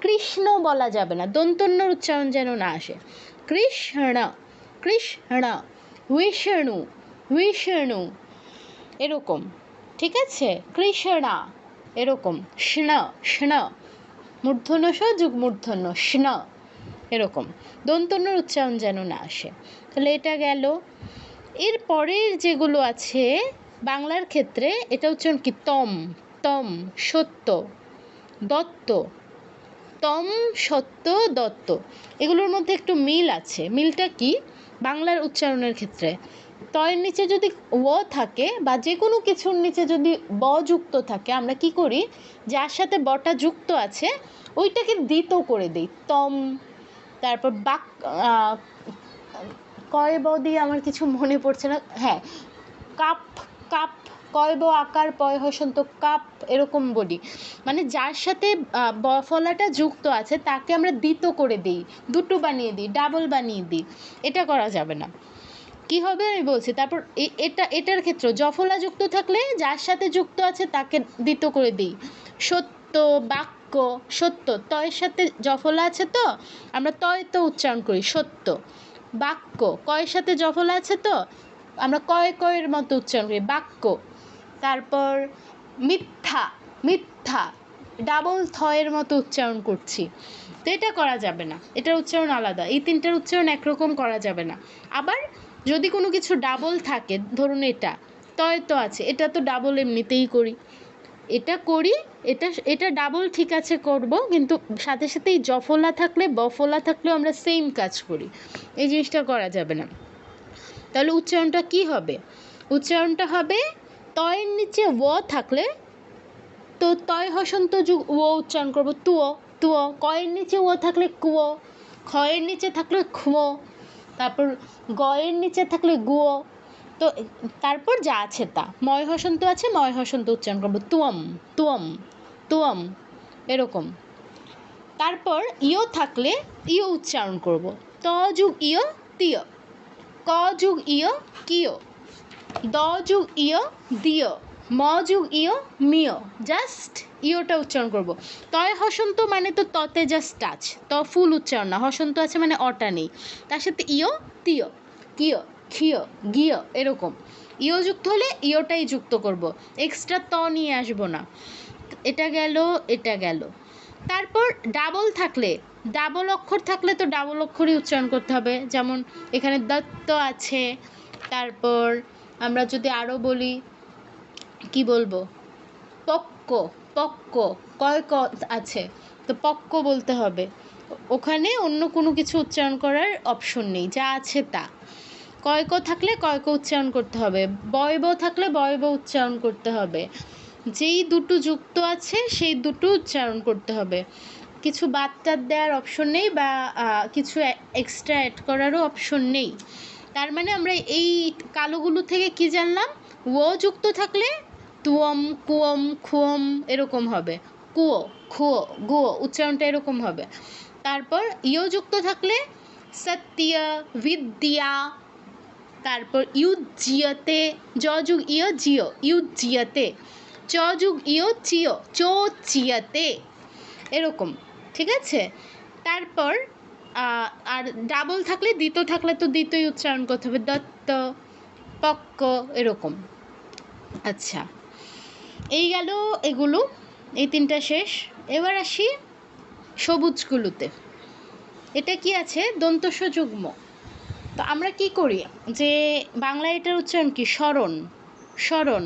S1: কৃষ্ণ বলা যাবে না, দন্তন্যর উচ্চারণ যেন না আসে। কৃষ্ণ, কৃষ্ণ, বিষ্ণু, বিষ্ণু, এরকম, ঠিক আছে? কৃষ্ণা, এরকম, স্ন, স্ন, মূর্ধন্য স যুগ মূর্ধন্য স্ন, এরকম দন্তন্যর উচ্চারণ যেন না আসে। তাহলে এটা গেল। এর পরের যেগুলো আছে বাংলার ক্ষেত্রে, এটা উচ্চারণ কি? তম, তম, সত্য, দত্ত, তম, সত্য, দত্ত, এগুলোর মধ্যে একটু মিল আছে। মিলটা কি? বাংলার উচ্চারণের ক্ষেত্রে তয়ের নিচে যদি ও থাকে বা যে কোনো কিছুর নিচে যদি ব যুক্ত থাকে, আমরা কি করি? যার সাথে বটা যুক্ত আছে ওইটাকে দ্বিত করে দিই, তম। তারপর বাক, কয় ব দিয়ে আমার কিছু মনে পড়ছে না, হ্যাঁ, কাপ, কাপ, কয় ব আকার পয় হসন্ত কাপ, এরকম বলি। মানে যার সাথে ব ফলাটা যুক্ত আছে তাকে আমরা দ্বিত করে দিই, দুটো বানিয়ে দিই, ডাবল বানিয়ে দিই, এটা করা যাবে না। কি হবে আমি বলছি। তারপর এটার ক্ষেত্রে জফলা যুক্ত থাকলে যার সাথে যুক্ত আছে তাকে দ্বিত করে দিই। সত্য, বাক্য, সত্য, তয়ের সাথে জফলা আছে তো আমরা তয় তো উচ্চারণ করি, সত্য। বাক্য, কয়ের সাথে জফলা আছে তো আমরা কয় কয়ের মতো উচ্চারণ করি, বাক্য। তারপর মিথ্যা, মিথ্যা, ডাবল থয়ের মতো উচ্চারণ করছি, তো এটা করা যাবে না, এটার উচ্চারণ আলাদা। এই তিনটার উচ্চারণ একরকম করা যাবে না। আবার যদি কোনো কিছু ডাবল থাকে, ধরুন এটা তয় তো আছে, এটা তো ডাবল এমনিতেই করি, এটা করি, এটা ডাবল ঠিক আছে করব, কিন্তু সাথে সাথে এই জফলা থাকলে বফলা থাকলেও আমরা সেম কাজ করি, এই জিনিসটা করা যাবে না। তাহলে উচ্চারণটা কি হবে? উচ্চারণটা হবে তয়ের নিচে ও থাকলে তো তয় হসন্ত যুগ ও উচ্চারণ করবো, তুও, তুও। কয়ের নিচে ও থাকলে কুয়ো, খয়ের নিচে থাকলে খুয়ো, তারপর গয়ের নিচে থাকলে গুয়ো। তো তারপর যা আছে তা, ময় হসন্ত আছে, ময় হসন্ত উচ্চারণ করবো, তুয়ম, তুয়ম, তুয়ম, এরকম। তারপর ইয় থাকলে ইয় উচ্চারণ করব, ত যুগ ইয় তিয়, ক যুগ ইয় কিয়, দ যুগ ইয় দিয়, ম যুগ ইয় মিয়, জাস্ট ইয়টা উচ্চারণ করব। তয় হসন্ত মানে তো ততে জাস্ট টাচ, ত ফুল উচ্চারণ না, হসন্ত আছে মানে অটা নেই, তার সাথে ইয়, তিয়, কিয়, খিয়, গিয়, এরকম। ইয় যুক্ত হলে ইয়টাই যুক্ত করব, এক্সট্রা ত নিয়ে আসবো না। এটা গেল, এটা গেল। তারপর ডাবল থাকলে, ডাবল অক্ষর থাকলে তো ডাবল অক্ষরই উচ্চারণ করতে হবে, যেমন এখানে দত্ত আছে। তারপর আমরা যদি আরও বলি, কি বলবো, পক্ক, পক্ক, কয় ক আছে তো পক্ক বলতে হবে, ওখানে অন্য কোনো কিছু উচ্চারণ করার অপশন নেই, যা আছে তা। কয়ক থাকলে কয়ক উচ্চারণ করতে হবে, বয়ব থাকলে বয়ব উচ্চারণ করতে হবে, যেই দুটো যুক্ত আছে সেই দুটো উচ্চারণ করতে হবে, কিছু বাদ টাদ দেওয়ার অপশন নেই বা কিছু এক্সট্রা অ্যাড করারও অপশন নেই। তার মানে আমরা এই কালোগুলো থেকে কি জানলাম? ও যুক্ত থাকলে তুয়ম, কুয়ম, খুয়ম, এরকম হবে, কুয়ো, খুয়ো, গুয়ো, উচ্চারণটা এরকম হবে। তারপর ইয় যুক্ত থাকলে সত্য, বিদ্যা, তারপর ইউজ্জিয়তে, জ যুগ ইয় জিয়, ইউজ্জিয়তে, চ যুগ ইয় চিয়, চোচিয়তে, এরকম, ঠিক আছে? তারপর আর ডাবল থাকলে, দ্বিতীয় থাকলে তো দ্বিতীয় উচ্চারণ করতে হবে, দত্ত, পক্ক, এরকম। আচ্ছা, এই গেল এগুলো, এই তিনটা শেষ। এবার আসি সবুজগুলোতে। এটা কি আছে? দন্তস্ব যুগ্ম। তো আমরা কি করি যে বাংলায় এটার উচ্চারণ কি? স্মরণ, স্মরণ।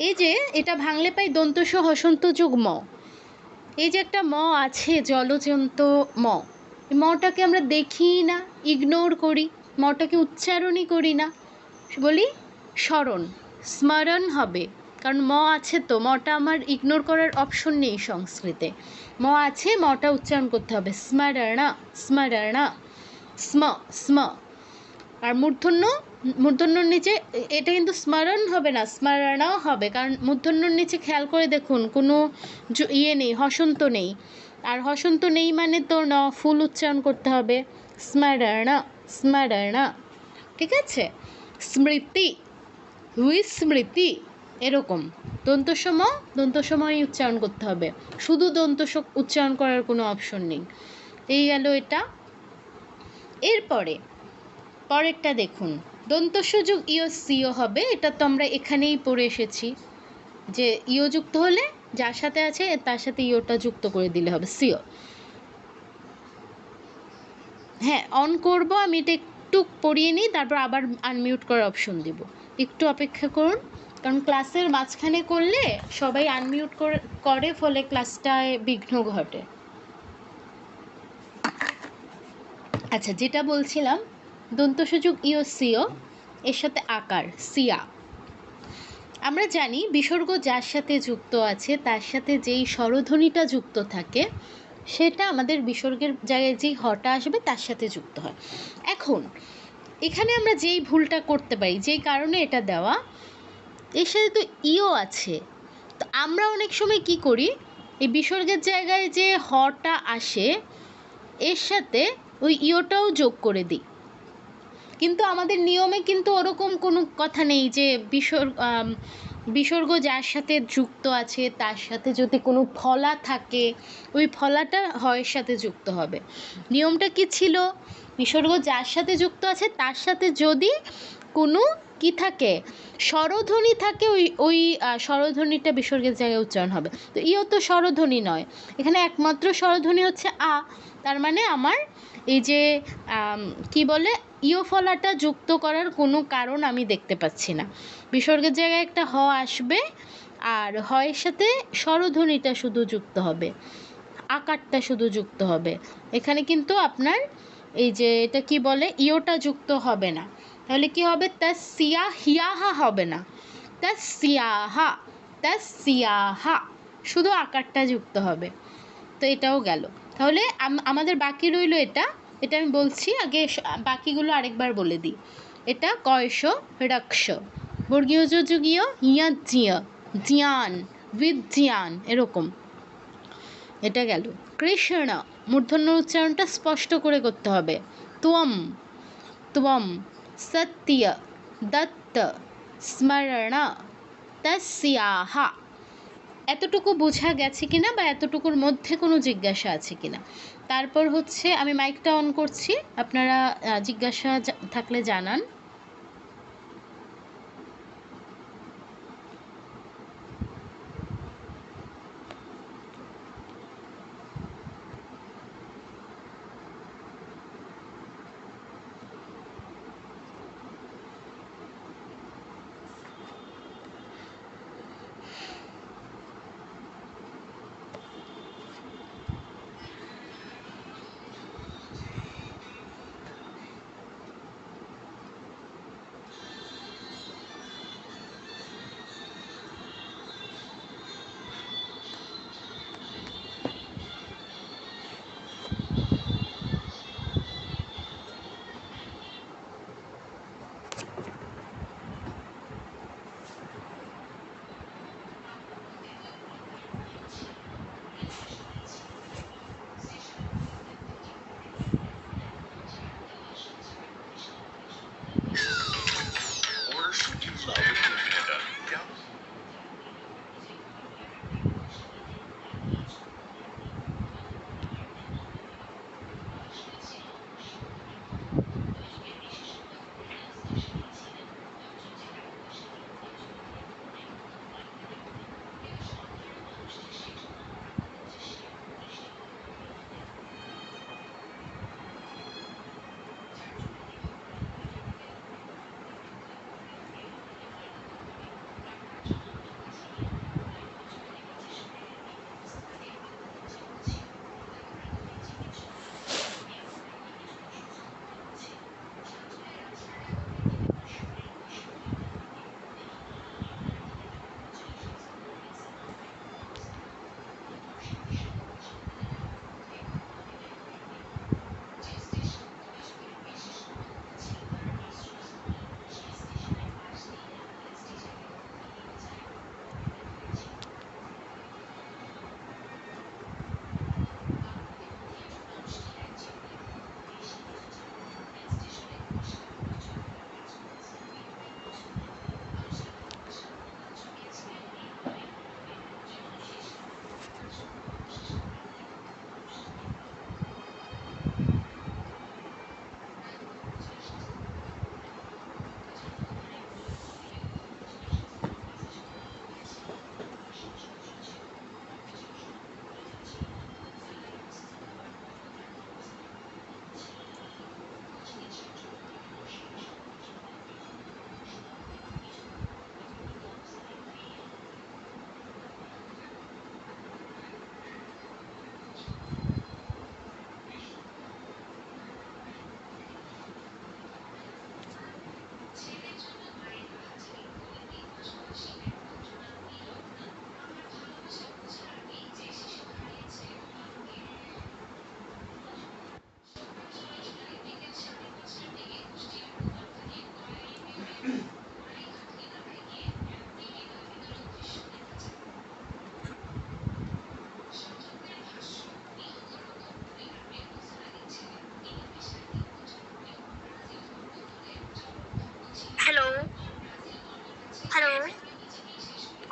S1: এই যে এটা ভাঙলে পাই দন্তস্ব হসন্ত যুগ্ম, এই যে একটা ম আছে জলজন্ত ম, এই মটাকে আমরা দেখি না, ইগনোর করি, মটাকে উচ্চারণই করি না, বলি স্মরণ, স্মরণ হবে, কারণ ম আছে তো, মটা আমার ইগনোর করার অপশন নেই সংস্কৃতে। ম আছে, মটা উচ্চারণ করতে হবে, স্মরণ স্মরণ, স্ম স্ম। আর মূর্ধন্যর নিচে এটা কিন্তু স্মরণ হবে না, স্মরণাও হবে, কারণ মূর্ধন্যর নিচে খেয়াল করে দেখুন কোনো ইয়ে নেই, হসন্ত নেই। আর হসন্ত নেই মানে তো ন ফুল উচ্চারণ করতে হবে, স্মরণ স্মরণ। ঠিক আছে? স্মৃতি, স্মৃতি, এরকম দন্তসময় উচ্চারণ করতে হবে, শুধু উচ্চারণ করার কোনো অপশন নেই। এই গেল এটা। এরপরে পরেরটা দেখুন, দন্তস্য যোগ ইয় সিও হবে, এটা তো আমরা এখানেই পড়ে এসেছি যে ইয় যুক্ত হলে যার সাথে আছে তার সাথে ইয়টা যুক্ত করে দিলে হবে সিও। হ্যাঁ, অন করব আমি, এটা একটু পড়িয়ে নিই, তারপর আবার আনমিউট করার অপশন দিব। একটু অপেক্ষা করুন, কারণ ক্লাসের মাঝখানে করলে সবাই আনমিউট করে, ফলে ক্লাসটায় বিঘ্ন ঘটে। আচ্ছা, যেটা বলছিলাম, দন্তসূচক ইও সিও এর সাথে আকার সিয়া। আমরা জানি বিসর্গ যার সাথে যুক্ত আছে তার সাথে যেই স্বরধ্বনিটা যুক্ত থাকে সেটা আমাদের বিসর্গের জায়গায় যেই হটা আসবে তার সাথে যুক্ত হয়। এখন এখানে আমরা যেই ভুলটা করতে পারি, যেই কারণে এটা দেওয়া, এর সাথে তো ইও আছে, তো আমরা অনেক সময় কি করি, এই বিসর্গের জায়গায় যে হটা আসে এর সাথে ওই ইওটাও যোগ করে দিই। কিন্তু আমাদের নিয়মে কিন্তু ওরকম কোনো কথা নেই যে বিসর্গ যার সাথে যুক্ত আছে তার সাথে যদি কোনো ফলা থাকে ওই ফলাটা হয়ের সাথে যুক্ত হবে। নিয়মটা কি ছিল, বিসর্গ যার সাথে যুক্ত আছে তার সাথে যদি কোনো কি থাকে, স্বরধ্বনি থাকে, ওই স্বরধ্বনিটা বিসর্গের জায়গায় উচ্চারণ হবে। তো ইও তো স্বরধ্বনি নয়, এখানে একমাত্র স্বরধ্বনি হচ্ছে আ, তার মানে আমার এই যে কি বলে ইও ফলাটা যুক্ত করার কোনো কারণ আমি দেখতে পাচ্ছি না। বিসর্গের জায়গায় একটা হ আসবে আর হয়ের সাথে স্বরধ্বনিটা শুধু যুক্ত হবে, আকারটা শুধু যুক্ত হবে। এখানে কিন্তু আপনার এই যে এটা কি বলে ইওটা যুক্ত হবে না, তাহলে কি হবে, তাসিয়া হিয়াহা হবে না, তাসিয়াহা তাসিয়াহা, শুধু আকারটা যুক্ত হবে। তো এটাও গেল। তাহলে আমাদের বাকি রইল এটা আমি বলছি আগে, বাকিগুলো আরেকবার বলে দিই। এটা কয়শ রক্ষ, বর্গীয় যুগীয় ইয়া জিয়া, জিয়ান বিজ্ঞান, এরকম। এটা গেল। কৃষ্ণ, মূর্ধন্য উচ্চারণটা স্পষ্ট করে করতে হবে, ত্বম ত্বম, সত্য দত্ত, স্মরণ তস্যাহা। এতটুকু বোঝা গেছে কিনা বা এতটুকুর মধ্যে কোনো জিজ্ঞাসা আছে কিনা। তারপর হচ্ছে আমি মাইকটা অন করছি, আপনারা জিজ্ঞাসা থাকলে জানান।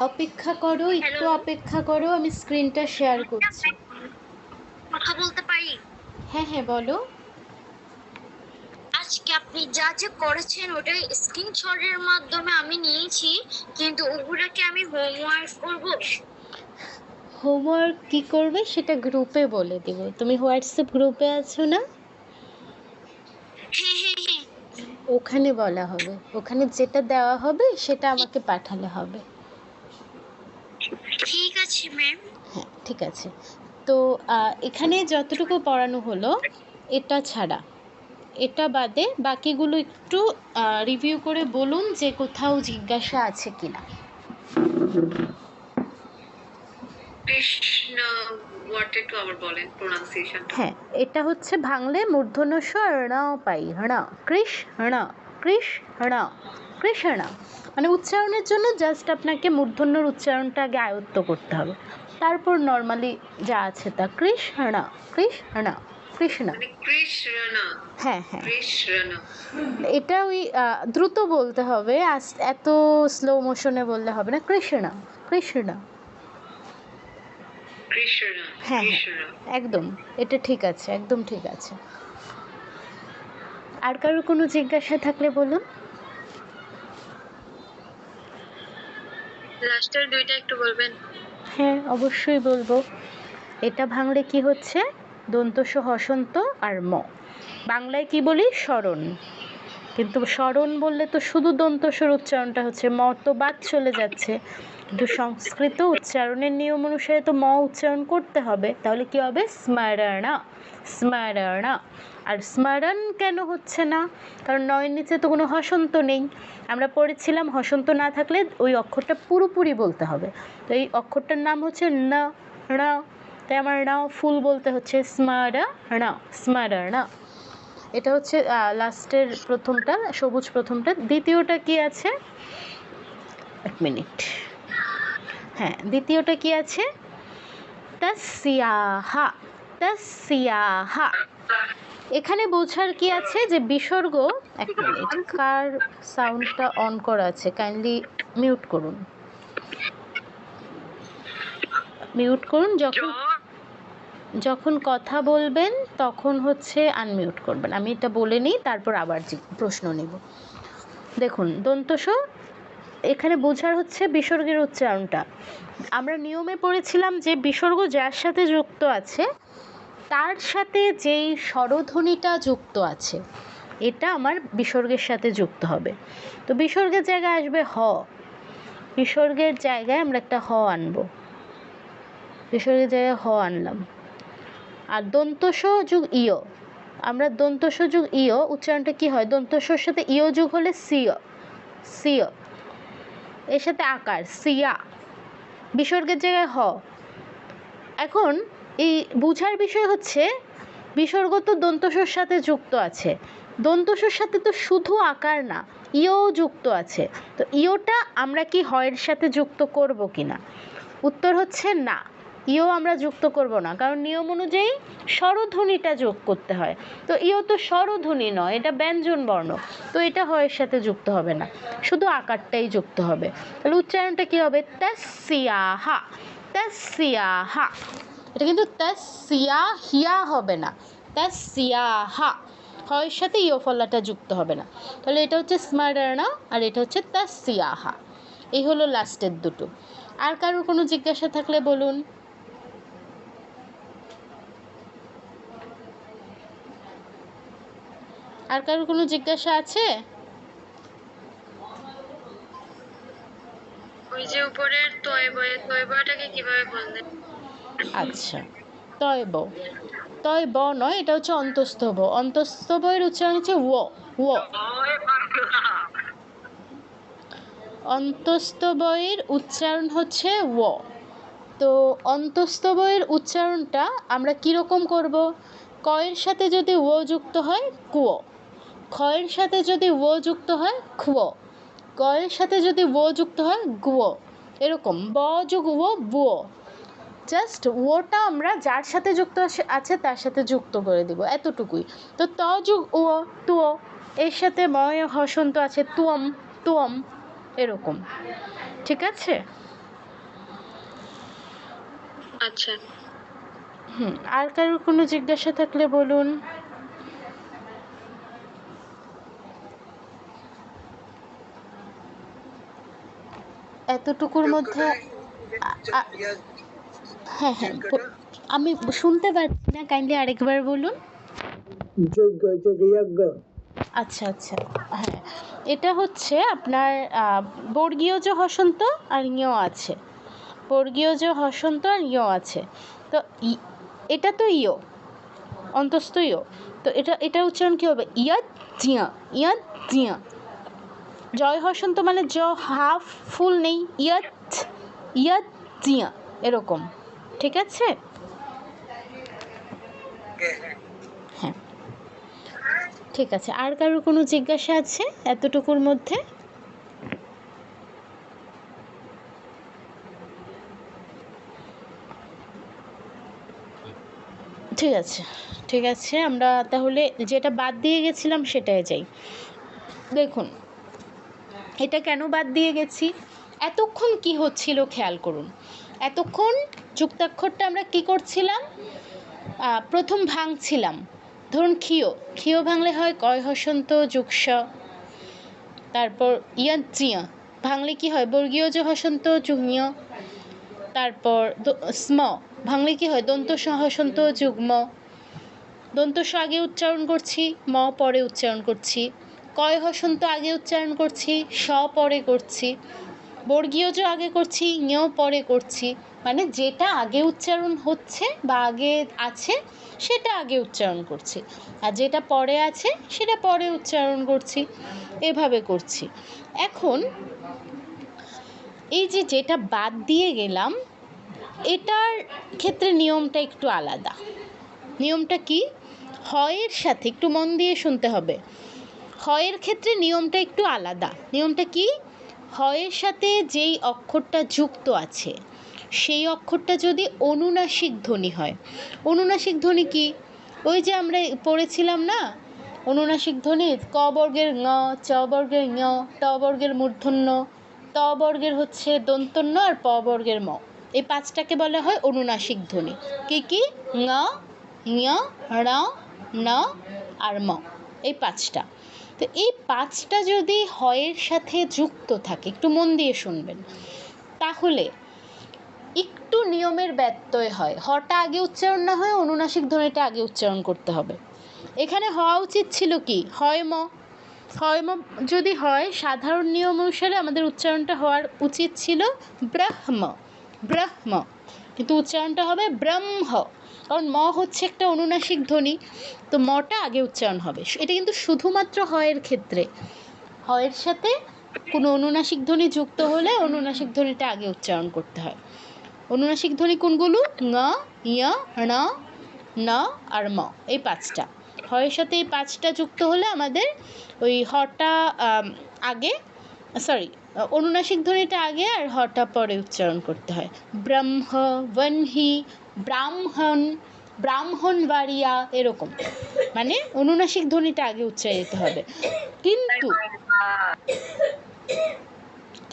S1: অপেক্ষা করো, একটু
S3: Hello?
S1: অপেক্ষা করো, আমি স্ক্রিনটা শেয়ার করছি।
S3: কথা বলতে পারি?
S1: হ্যাঁ হ্যাঁ বলো।
S3: আজকে আপনি যা যা করেছেন ওটাই স্ক্রিনশটের মাধ্যমে আমি নিয়েছি, কিন্তু ওগুলোকে আমি হোমওয়ার্ক করব।
S1: হোমওয়ার্ক কি করবে সেটা গ্রুপে বলে দেব। তুমি হোয়াটসঅ্যাপ গ্রুপে আছো না?
S3: হ্যাঁ হ্যাঁ হ্যাঁ,
S1: ওখানে বলা হবে, ওখানে যেটা দেওয়া হবে সেটা আমাকে পাঠালে হবে।
S3: ঠিক আছে ম্যাম।
S1: হ্যাঁ ঠিক আছে। তো এখানে যতটুকু পড়ানো হলো এটা ছাড়া, এটা বাদে বাকিগুলো একটু রিভিউ করে বলুন যে কোথাও জিজ্ঞাসা আছে কিনা।
S2: কৃষ্ণ ওয়ার্ডটা একটু আবার বলেন, প্রোনাউন্সিয়েশন।
S1: হ্যাঁ, এটা হচ্ছে ভাঙলে মূর্ধন্য স ণ পাই হণ, কৃষ হণ, কৃষ হণ, কৃষ্ণ। মানে উচ্চারণের জন্য জাস্ট আপনাকে মূর্ধন্যর উচ্চারণটা আগে আয়ত্ত করতে হবে, তারপর নর্মালি যা আছে তা কৃষ হণ, কৃষ হণ, কৃষ্ণ।
S2: মানে কৃষ্ণ।
S1: হ্যাঁ হ্যাঁ,
S2: কৃষ্ণ।
S1: এটা ওই দ্রুত বলতে হবে, এত স্লো মোশনে বললে হবে না। কৃষ্ণ কৃষ্ণ।
S2: কৃষ্ণ।
S1: হ্যাঁ হ্যাঁ
S2: কৃষ্ণ।
S1: একদম, এটা ঠিক আছে, একদম ঠিক আছে। আর কারোর কোনো জিজ্ঞাসা থাকলে বলুন।
S3: লাস্টের দুইটা একটু বলবেন?
S1: হ্যাঁ অবশ্যই বলবো। এটা ভাঙলে কি হচ্ছে? দন্তস হসন্ত আর ম। বাংলায় কি বলি? স্মরণ। কিন্তু স্মরণ বললে তো শুধু দন্তস্বর উচ্চারণটা হচ্ছে, ম তো বাদ চলে যাচ্ছে। কিন্তু সংস্কৃত উচ্চারণের নিয়ম অনুসারে তো ম উচ্চারণ করতে হবে, তাহলে কি হবে? স্মরণা, স্মরণা। আর স্মরণ কেন হচ্ছে না? কারণ নয়ের নিচে তো কোনো হসন্ত নেই। আমরা পড়েছিলাম হসন্ত না থাকলে ওই অক্ষরটা পুরোপুরি বলতে হবে। তো এই অক্ষরটার নাম হচ্ছে ন, ণ। তাই আমার ন ফুল বলতে হচ্ছে স্মরণ, স্মরণ। এটা হচ্ছে লাস্টের প্রথমটা, সবুজ প্রথমটা। দ্বিতীয়টা কি আছে? এক মিনিট। হ্যাঁ, দ্বিতীয়টা কি আছে? তস্যাহা, তস্যাহা। এখানে বোঝার কি আছে যে বিসর্গ, এক মিনিট, কার সাউন্ডটা অন করা আছে কাইন্ডলি মিউট করুন, মিউট করুন। যখন কথা বলবেন তখন হচ্ছে আনমিউট করবেন। আমি এটা বলে নিই, তারপর আবার প্রশ্ন নেব। দেখুন দন্তস, এখানে বোঝার হচ্ছে বিসর্গের উচ্চারণটা। আমরা নিয়মে পড়েছিলাম যে বিসর্গ যার সাথে যুক্ত আছে তার সাথে যেই স্বরধ্বনিটা যুক্ত আছে এটা আমার বিসর্গের সাথে যুক্ত হবে। তো বিসর্গের জায়গায় আসবে হ, বিসর্গের জায়গায় আমরা একটা হ আনবো, বিসর্গের জায়গায় হ আনলাম। আর দন্তস যুগ ইয়, আমরা দন্তস যুগ ইয় উচ্চারণটা কি হয়? দন্তস্বর সাথে ইয় যুগ হলে সিয়, সিয়। এর সাথে আকার সিয়া, বিসর্গের জায়গায় হ। এখন এই বুঝার বিষয় হচ্ছে বিসর্গ তো দন্তস্বর সাথে যুক্ত আছে, দন্তস্বর সাথে তো শুধু আকার না, ইয়ও যুক্ত আছে। তো ইয়টা আমরা কি হয়ের সাথে যুক্ত করব কিনা? উত্তর হচ্ছে না, ইও আমরা যুক্ত করব না, কারণ নিয়ম অনুযায়ী স্বরধ্বনিটা যোগ করতে হয়। তো ইও তো স্বরধ্বনি নয়, এটা ব্যঞ্জন বর্ণ, তো এটা হয়ের সাথে যুক্ত হবে না, শুধু আকারটাই যুক্ত হবে। তাহলে উচ্চারণটা কি হবে? তস্যাহা, তস্যাহা। এটা কিন্তু তস্যা হিয়া হবে না, তস্যাহা। হয়ের সাথে ইয় ফলাটা যুক্ত হবে না। তাহলে এটা হচ্ছে স্মরণ আর এটা হচ্ছে তস্যাহা। এই হলো লাস্টের দুটো। আর কারোর কোনো জিজ্ঞাসা থাকলে বলুন। আর কারোর কোনো জিজ্ঞাসা আছে?
S3: ওই যে উপরের তয়বটাকে কিভাবে বললেন?
S1: আচ্ছা, তয়ব, তয়ব নয়, এটা হচ্ছে অন্তস্থব। অন্তস্থবের উচ্চারণ হচ্ছে ও, ও। অন্তস্থবয়ের উচ্চারণ হচ্ছে ও। তো অন্তস্থবয়ের উচ্চারণটা আমরা কীরকম করব? কয়ের সাথে যদি ও যুক্ত হয় কুয়ো, খয়ের সাথে যদি ও যুক্ত হয় খুয়ো, গয়ের সাথে যদি ও যুক্ত হয় গুয়ো, এরকম ব যোগ ও বুয়ো। জাস্ট ওটা আমরা যার সাথে যুক্ত আছে তার সাথে যুক্ত করে দিব, এতটুকুই। তো ত যোগ ও তুয়ো, এর সাথে ময় হসন্ত আছে তুয়ম, তুয়ম, এরকম। ঠিক আছে?
S3: আচ্ছা,
S1: আর কারোর কোনো জিজ্ঞাসা থাকলে বলুন। এতটুকুর মধ্যে হ্যাঁ হ্যাঁ আমি শুনতে পাচ্ছি না, কাইন্ডলি আরেকবার বলুন। আচ্ছা আচ্ছা, হ্যাঁ, এটা হচ্ছে আপনার বর্গীয় যে হসন্ত আর ইয় আছে, বর্গীয় যে হসন্ত আর ইয় আছে। তো এটা তো ইয়, অন্তস্থ ইয়, তো এটা উচ্চারণ কী হবে? ইয়াত জিয়া, ইয়াত জিয়া। জয় হসন্ত মানে জ হাফ ফুল নেই, ইয়াত ইয়াত জিয়া এরকম, ঠিক আছে? হ্যাঁ, ঠিক আছে। আর কারোর কোনো জিজ্ঞাসা আছে এতটুকুর মধ্যে? ঠিক আছে, ঠিক আছে, আমরা তাহলে যেটা বাদ দিয়ে গেছিলাম সেটাই যাই। দেখুন, এটা কেন বাদ দিয়ে গেছি, এতক্ষণ কি হচ্ছিল খেয়াল করুন। এতক্ষণ যুক্তাক্ষরটা আমরা কি করছিলাম, প্রথম ভাঙছিলাম। ধরুন ক্ষিয়, ক্ষিয় ভাঙলে হয় কয় হসন্ত যুগ স। তারপর ইয়াঞ্চিয়া ভাঙলে কি হয়? বর্গীয় যে হসন্ত যুগ্মিয়। তারপর স্ম ভাঙলে কি হয়? দন্ত স হসন্ত যুগ্ম। দন্ত স আগে উচ্চারণ করছি, ম পরে উচ্চারণ করছি। কয় হসন্ত আগে উচ্চারণ করছি, স পরে করছি। বর্গীয় জ আগে করছি, ঞ পরে করছি। মানে যেটা আগে উচ্চারণ হচ্ছে বা আগে আছে সেটা আগে উচ্চারণ করছি, আর যেটা পরে আছে সেটা পরে উচ্চারণ করছি, এভাবে করছি। এখন এই যে যেটা বাদ দিয়ে গেলাম, এটার ক্ষেত্রে নিয়মটা একটু আলাদা। নিয়মটা কি? হয়ের সাথে, একটু মন দিয়ে শুনতে হবে, হয়ের ক্ষেত্রে নিয়মটা একটু আলাদা। নিয়মটা কি? হয়ের সাথে যেই অক্ষরটা যুক্ত আছে সেই অক্ষরটা যদি অনুনাসিক ধ্বনি হয়। অনুনাসিক ধ্বনি কি? ওই যে আমরা পড়েছিলাম না, অনুনাসিক ধ্বনি ক বর্গের ঙ, চ বর্গের ঞ, ট বর্গের মূর্ধন্য, ত বর্গের হচ্ছে দন্তন্য, আর প বর্গের ম। এই পাঁচটাকে বলা হয় অনুনাসিক ধ্বনি। কি কি? ঙ, ঞ, ণ, ন আর ম, এই পাঁচটা। তো এই পাঁচটা যদি হয়ের সাথে যুক্ত থাকে, একটু মন দিয়ে শুনবেন, তাহলে একটু নিয়মের ব্যত্যয় হয়। হটা আগে উচ্চারণ না হয় অনুনাসিক ধ্বনিটা আগে উচ্চারণ করতে হবে। এখানে হওয়া উচিত ছিল কি? হয় ম। হয় ম যদি হয়, সাধারণ নিয়ম অনুসারে আমাদের উচ্চারণটা হওয়ার উচিত ছিল ব্রহ্ম, ব্রহ্ম, কিন্তু উচ্চারণটা হবে ব্রহ্ম, কারণ ম হচ্ছে একটা অনুনাসিক ধ্বনি, তো মটা আগে উচ্চারণ হবে। এটা কিন্তু শুধুমাত্র হয়ের ক্ষেত্রে, হয়ের সাথে কোনো অনুনাসিক ধ্বনি যুক্ত হলে অনুনাসিক ধ্বনিটা আগে উচ্চারণ করতে হয়। অনুনাসিক ধ্বনি কোনগুলো? ঙ, ঞ, ণ, ন আর ম, এই পাঁচটা। হয়ের সাথে এই পাঁচটা যুক্ত হলে আমাদের ওই হটা আগে, সরি, অনুনাসিক ধ্বনিটা আগে আর হটা পরে উচ্চারণ করতে হয়। ব্রহ্ম, বহ্নি, ব্রাহ্মণ, ব্রাহ্মণবাড়িয়া, এরকম। মানে অনুনাসিক ধ্বনিটা আগে উচ্চারিত হবে। কিন্তু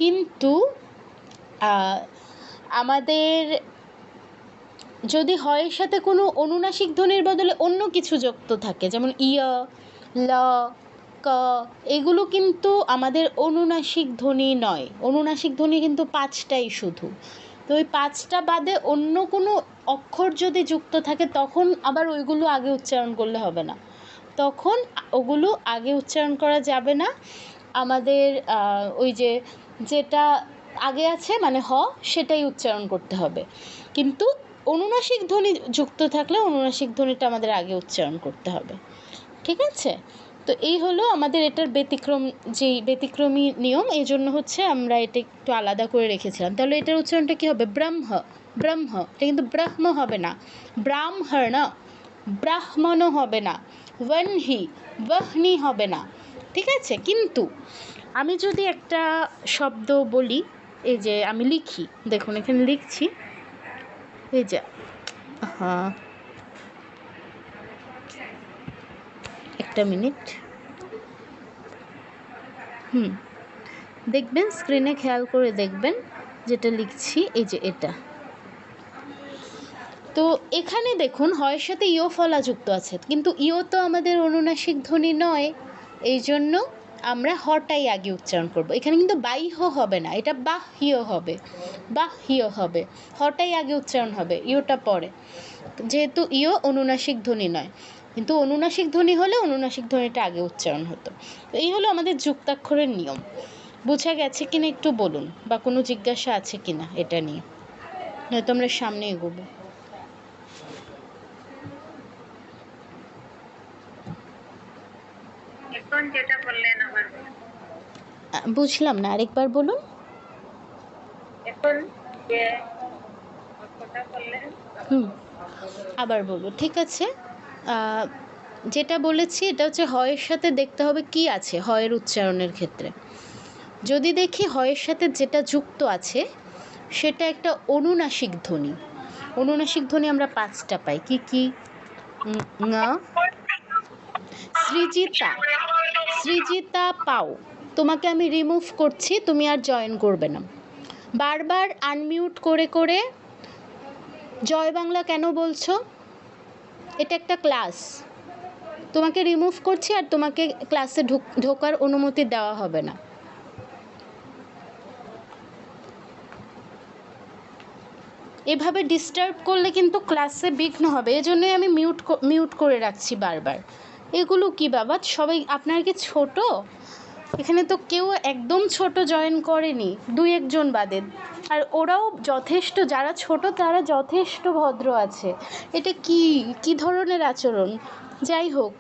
S1: কিন্তু আমাদের যদি হয়ের সাথে কোনো অনুনাসিক ধ্বনির বদলে অন্য কিছু যুক্ত থাকে, যেমন ইয়, ল, ক, এগুলো কিন্তু আমাদের অনুনাসিক ধ্বনি নয়। অনুনাসিক ধ্বনি কিন্তু পাঁচটাই শুধু। তো ওই পাঁচটা বাদে অন্য কোনো অক্ষর যদি যুক্ত থাকে তখন আবার ওইগুলো আগে উচ্চারণ করলে হবে না, তখন ওগুলো আগে উচ্চারণ করা যাবে না। আমাদের ওই যে যেটা আগে আছে মানে হ, সেটাই উচ্চারণ করতে হবে। কিন্তু অনুনাসিক ধ্বনি যুক্ত থাকলে অনুনাসিক ধ্বনিটা আমাদের আগে উচ্চারণ করতে হবে, ঠিক আছে? তো এই হলো আমাদের এটার যেই ব্যতিক্রমী নিয়ম, এই জন্য হচ্ছে আমরা এটা একটু আলাদা করে রেখেছিলাম। তাহলে এটার উচ্চারণটা কী হবে? ব্রহ্ম, ব্রহ্ম, এটা কিন্তু ব্রহ্ম হবে না, ব্রাহ্মণ, ব্রাহ্মণও হবে না, বহ্নি, বহ্নি হবে না, ঠিক আছে? কিন্তু আমি যদি একটা শব্দ বলি, এই যে আমি লিখি, দেখুন এখানে লিখছি, এই যে, হ্যাঁ, একটা মিনিট, দেখবেন স্ক্রিনে, খেয়াল করে দেখবেন যেটা লিখছি, এই যে এটা, তো এখানে দেখুন হয়ের সাথে ইয় ফলা যুক্ত আছে, কিন্তু ইয় তো আমাদের অনুনাসিক ধ্বনি নয়, এই জন্য আমরা হটাই আগে উচ্চারণ করব। এখানে কিন্তু বাইহ হবে না, এটা বাহ্য হবে, বাহ্য হবে, হটাই আগে উচ্চারণ হবে, ইয়টা পরে, যেহেতু ইয় অনুনাসিক ধ্বনি নয়। কিন্তু অনুনাসিক ধ্বনি হলে অনুনাসিক ধ্বনিটা আগে উচ্চারণ হতো। তো এই হলো আমাদের যুক্তাক্ষরের নিয়ম। বোঝা গেছে কিনা একটু বলুন, বা কোনো জিজ্ঞাসা আছে কিনা এটা নিয়ে, নয়তো আমরা সামনে এগোবো।
S4: এখন যেটা বললেন আমার
S1: বুঝলাম না, আরেকবার বলুন।
S4: এখন যে কথা বললেন
S1: আবার বলবো, ঠিক আছে। যেটা বলেছি এটা হচ্ছে হয়ের সাথে দেখতে হবে কি আছে হয়ের উচ্চারণের ক্ষেত্রে। যদি দেখি হয়ের সাথে যেটা যুক্ত আছে সেটা একটা অনুনাসিক ধ্বনি। অনুনাসিক ধ্বনি আমরা 5টা পাই, কি কি? ঙ, সৃজিতা, সৃজিতা পাও। তোমাকে আমি রিমুভ করছি, তুমি আর জয়েন করবে না। বারবার আনমিউট করে করে জয় বাংলা কেন বলছো? এটা একটা ক্লাস, তোমাকে রিমুভ করছি আর তোমাকে ক্লাসে ঢোকার অনুমতি দেওয়া হবে না। এভাবে ডিস্টার্ব করলে কিন্তু ক্লাসে বিঘ্ন হবে, এজন্যই আমি মিউট করে রাখছি বারবার। এগুলো কি বাবা, সবাই আপনার কি ছোট? এখানে তো কেউ একদম ছোট জয়েন করেনি, 2-1 জন বাদে, আর ওরাও যথেষ্ট, যারা ছোট তারা যথেষ্ট ভদ্র আছে। এটা কি ধরনের আচরণ? যাই হোক,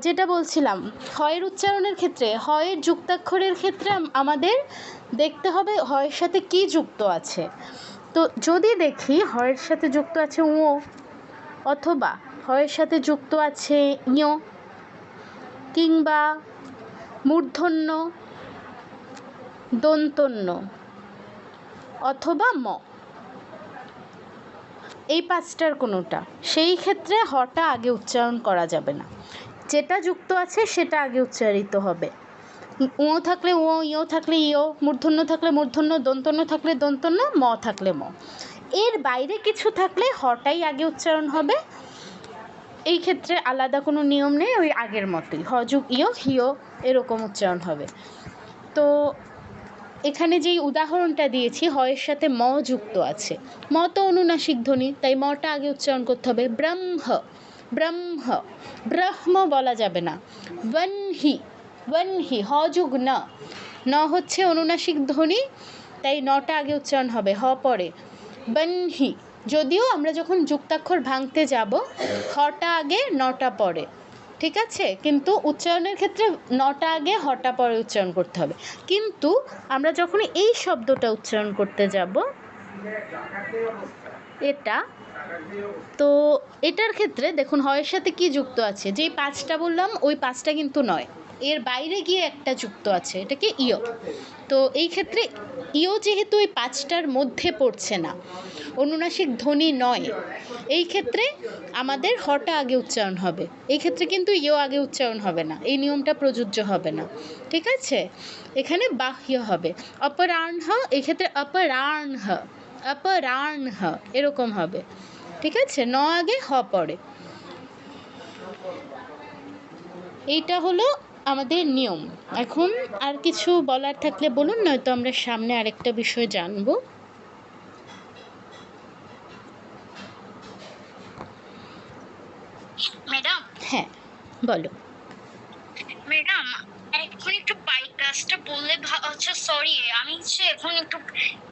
S1: যেটা বলছিলাম, হয়ের উচ্চারণের ক্ষেত্রে, হয়ের যুক্তাক্ষরের ক্ষেত্রে আমাদের দেখতে হবে হয়ের সাথে কি যুক্ত আছে। তো যদি দেখি হয়ের সাথে যুক্ত আছে ও, অথবা হয়ের সাথে যুক্ত আছে ঞ, কিংবা মূর্ধন্য, দন্তন্য, অথবা ম, এই 5টার কোনোটা, সেই ক্ষেত্রে হটা আগে উচ্চারণ করা যাবে না। যেটা যুক্ত আছে সেটা আগে উচ্চারিত হবে। ও থাকলে ও, ইয় থাকলে ইয়, মূর্ধন্য থাকলে মূর্ধন্য, দন্তন্য থাকলে দন্তন্য, ম থাকলে ম। এর বাইরে কিছু থাকলে হটাই আগে উচ্চারণ হবে। এই ক্ষেত্রে আলাদা কোনো নিয়ম নেই, ওই আগের মতোই হ যুগ ইয়, হিয়, এরকম উচ্চারণ হবে। তো এখানে যেই উদাহরণটা দিয়েছি, হয়ের সাথে ম যুক্ত আছে, ম তো অনুনাসিক ধ্বনি, তাই মটা আগে উচ্চারণ করতে হবে। ব্রহ্ম, ব্রহ্ম, ব্রহ্ম বলা যাবে না। বনহি, বনহি, হ যুগ ন, ন হচ্ছে অনুনাসিক ধ্বনি, তাই নটা আগে উচ্চারণ হবে, হ পরে। বনহি, যদিও আমরা যখন যুক্তাক্ষর ভাঙতে যাব হটা আগে নটা পরে, ঠিক আছে, কিন্তু উচ্চারণের ক্ষেত্রে নটা আগে হটা পরে উচ্চারণ করতে হবে। কিন্তু আমরা যখন এই শব্দটা উচ্চারণ করতে যাব, এটা, তো এটার ক্ষেত্রে দেখুন হয়ের সাথে কি যুক্ত আছে, যেই 5টা বললাম ওই 5টা কিন্তু নয়, এর বাইরে গিয়ে একটা যুক্ত আছে, এটা কি ইয়। তো এই ক্ষেত্রে ইয় যেহেতু এই 5টার মধ্যে পড়ছে না, অনুনাসিক ধ্বনি নয়, এই ক্ষেত্রে আমাদের হটা আগে উচ্চারণ হবে। এই ক্ষেত্রে কিন্তু ইয় আগে উচ্চারণ হবে না, এই নিয়মটা প্রযোজ্য হবে না, ঠিক আছে। এখানে বাহ্য হবে। অপরাহ্ন, এই ক্ষেত্রে অপরাহ্ন, অপরাহ্ন এরকম হবে, ঠিক আছে, ন আগে হ পরে। এইটা হলো আমাদের নিয়ম। এখন আর কিছু বলার থাকলে বলুন, নয়তো আমরা সামনে আরেকটা বিষয় জানবো।
S3: ম্যাডাম,
S1: হ্যাঁ বলো।
S3: ম্যাডাম এখন একটু বাইক কাজটা বললে আচ্ছা সরি, আমি হচ্ছে এখন একটু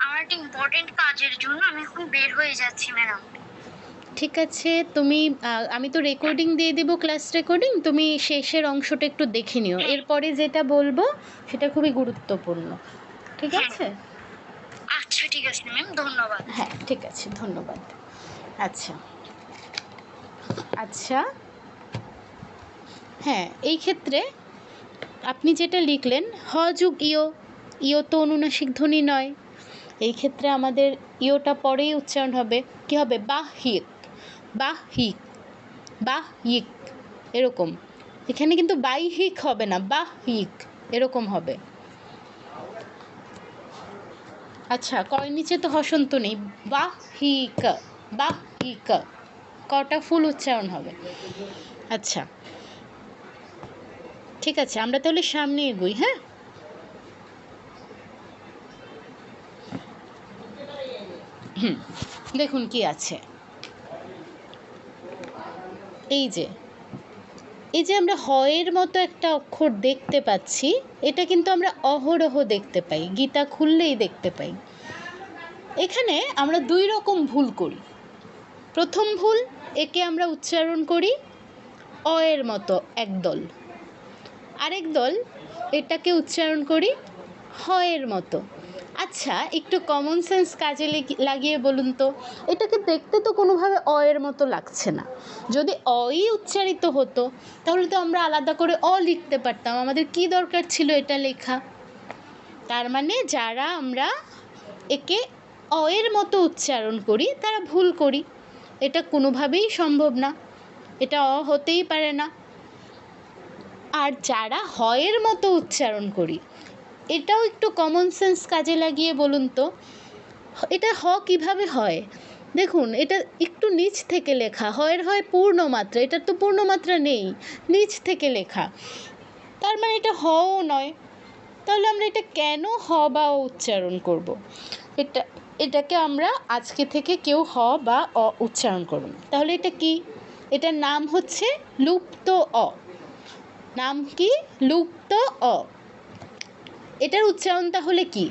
S3: আমার একটা ইম্পর্টেন্ট কাজের জন্য আমি এখন বের হয়ে যাচ্ছি ম্যাডাম।
S1: ঠিক আছে, তুমি আমি তো রেকর্ডিং দিয়ে দেবো, ক্লাস রেকর্ডিং, তুমি শেষের অংশটা একটু দেখে নিও, এরপরে যেটা বলবো সেটা খুবই গুরুত্বপূর্ণ, ঠিক আছে।
S3: আচ্ছা ঠিক আছে ম্যাম, ধন্যবাদ।
S1: হ্যাঁ ঠিক আছে, ধন্যবাদ। আচ্ছা আচ্ছা, হ্যাঁ, এই ক্ষেত্রে আপনি যেটা লিখলেন হ যুগ ইয়, ইয় তো অনুনাসিক ধ্বনি নয়, এই ক্ষেত্রে আমাদের ইয়টা পরেই উচ্চারণ হবে, কি হবে, বাহিক, বাহিক, বাহিক, এরকম। এখানে কিন্তু বাইহিক হবে না, বাহিক এরকম হবে। আচ্ছা, কয় নিচে তো হসন্ত নেই, বাহিক, বা ই ক, কটা ফুল উচ্চারণ হবে। আচ্ছা ঠিক আছে, আমরা তাহলে সামনে এগোই। হ্যাঁ, দেখুন কি আছে। এই যে আমরা হয়ের মতো একটা অক্ষর দেখতে পাচ্ছি, এটা কিন্তু আমরা অহরহ দেখতে পাই, গীতা খুললেই দেখতে পাই। এখানে আমরা দুই রকম ভুল করি। প্রথম ভুল, একে আমরা উচ্চারণ করি অ এর মতো একদল, আরেক দল এটাকে উচ্চারণ করি হয়ের মতো। আচ্ছা, একটু কমন সেন্স কাজে লাগিয়ে বলুন তো, এটাকে দেখতে তো কোনোভাবে অ এর মতো লাগছে না। যদি অই উচ্চারিত হতো তাহলে তো আমরা আলাদা করে অ লিখতে পারতাম, আমাদের কি দরকার ছিল এটা লেখা। তার মানে যারা আমরা একে অ এর মতো উচ্চারণ করি তারা ভুল করি, এটা কোনোভাবেই সম্ভব না, এটা অ হতেই পারে না। আর যারা হয়ের মতো উচ্চারণ করি, এটাও একটু কমন সেন্স কাজে লাগিয়ে বলুন তো, এটা হ কিভাবে হয়? দেখুন, এটা একটু নিচ থেকে লেখা, হয়ের হয় পূর্ণ মাত্রা, এটার তো পূর্ণ মাত্রা নেই, নিচ থেকে লেখা, তার মানে এটা হও নয়। তাহলে আমরা এটা কেন হ বা ও উচ্চারণ করব? এটাকে আমরা আজকে থেকে কেউ হ বা অ উচ্চারণ করব। তাহলে এটা কি? এটার নাম হচ্ছে লুপ্ত অ। নাম কি? লুপ্ত অ। এটার উচ্চারণ তাহলে কি?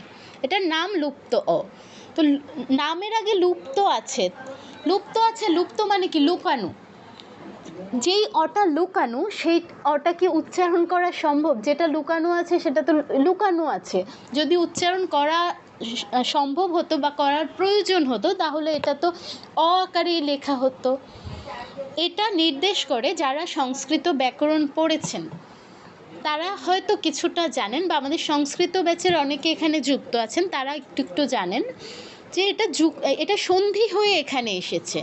S1: এটার নাম লুপ্ত অ। তো নামের আগে লুপ্ত আছে, লুপ্ত আছে, লুপ্ত মানে কি? লুকানো। যেই অটা লুকানো সেই অটা কি উচ্চারণ করা সম্ভব? যেটা লুকানো আছে সেটা তো লুকানো আছে। যদি উচ্চারণ করা সম্ভব হতো বা করার প্রয়োজন হতো তাহলে এটা তো অ আকারেই লেখা হতো। এটা নির্দেশ করে, যারা সংস্কৃত ব্যাকরণ পড়েছেন তারা হয়তো কিছুটা জানেন, বা আমাদের সংস্কৃত ব্যাচের অনেকে এখানে যুক্ত আছেন তারা একটু একটু জানেন যে এটা সন্ধি হয়ে এখানে এসেছে।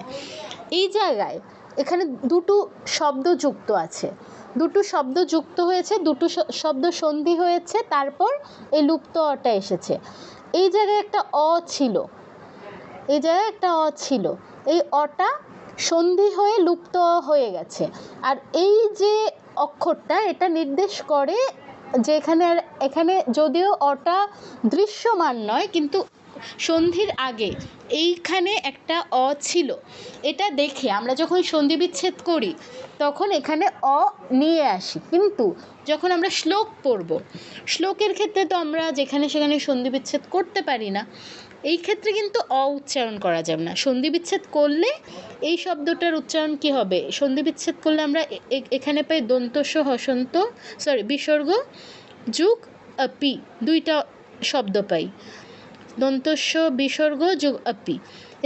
S1: এই জায়গায় এখানে দুটো শব্দ যুক্ত আছে, দুটো শব্দ যুক্ত হয়েছে, দুটো শব্দ সন্ধি হয়েছে, তারপর এই লুপ্ত অটা এসেছে। এই জায়গায় একটা অ ছিল, এই জায়গায় একটা অ ছিল, এই অটা সন্ধি হয়ে লুপ্ত অ হয়ে গেছে। আর এই যে অক্ষরটা, এটা নির্দেশ করে যে এখানে যদিও অটা দৃশ্যমান নয় কিন্তু সন্ধির আগে এইখানে একটা অ ছিল। এটা দেখে আমরা যখন সন্ধি বিচ্ছেদ করি তখন এখানে অ নিয়ে আসি, কিন্তু যখন আমরা শ্লোক পড়ব, শ্লোকের ক্ষেত্রে তো আমরা যেখানে সেখানে সন্ধি বিচ্ছেদ করতে পারি না। এই ক্ষেত্রে কিন্তু অ উচ্চারণ করা যাবে না। সন্ধি বিচ্ছেদ করলে এই শব্দটার উচ্চারণ কি হবে? সন্ধি বিচ্ছেদ করলে আমরা এখানে পাই দন্তস্ব হসন্ত, বিসর্গ যুগ আপি, দুইটা শব্দ পাই, দন্তস্ব বিসর্গ যুগ আপি।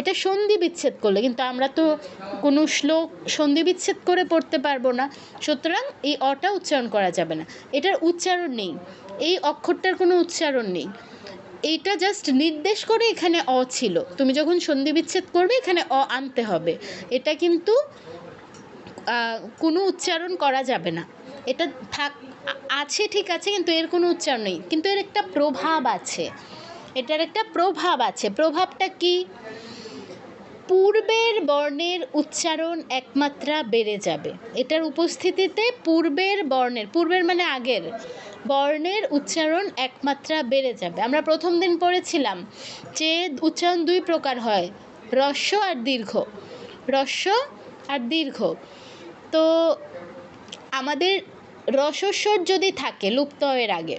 S1: এটা সন্ধি বিচ্ছেদ করলে, কিন্তু আমরা তো কোনো শ্লোক সন্ধি বিচ্ছেদ করে পড়তে পারবো না, সুতরাং এই অটা উচ্চারণ করা যাবে না। এটার উচ্চারণ নেই, এই অক্ষরটার কোনো উচ্চারণ নেই। এইটা জাস্ট নির্দেশ করে এখানে অ ছিল, তুমি যখন সন্ধি বিচ্ছেদ করবে এখানে অ আনতে হবে। এটা কিন্তু কোনো উচ্চারণ করা যাবে না। এটা আছে ঠিক আছে, কিন্তু এর কোনো উচ্চারণ নেই, কিন্তু এর একটা প্রভাব আছে, এটার একটা প্রভাব আছে। প্রভাবটা কি? পূর্বের বর্ণের উচ্চারণ একমাত্রা বেড়ে যাবে। এটার উপস্থিতিতে পূর্বের মানে আগের বর্ণের উচ্চারণ একমাত্রা বেড়ে যাবে। আমরা প্রথম দিন পড়েছিলাম যে উচ্চারণ দুই প্রকার হয়, হ্রস্ব আর দীর্ঘ, হ্রস্ব আর দীর্ঘ। তো আমাদের রসস্বর যদি থাকে লুপ্ত এর আগে,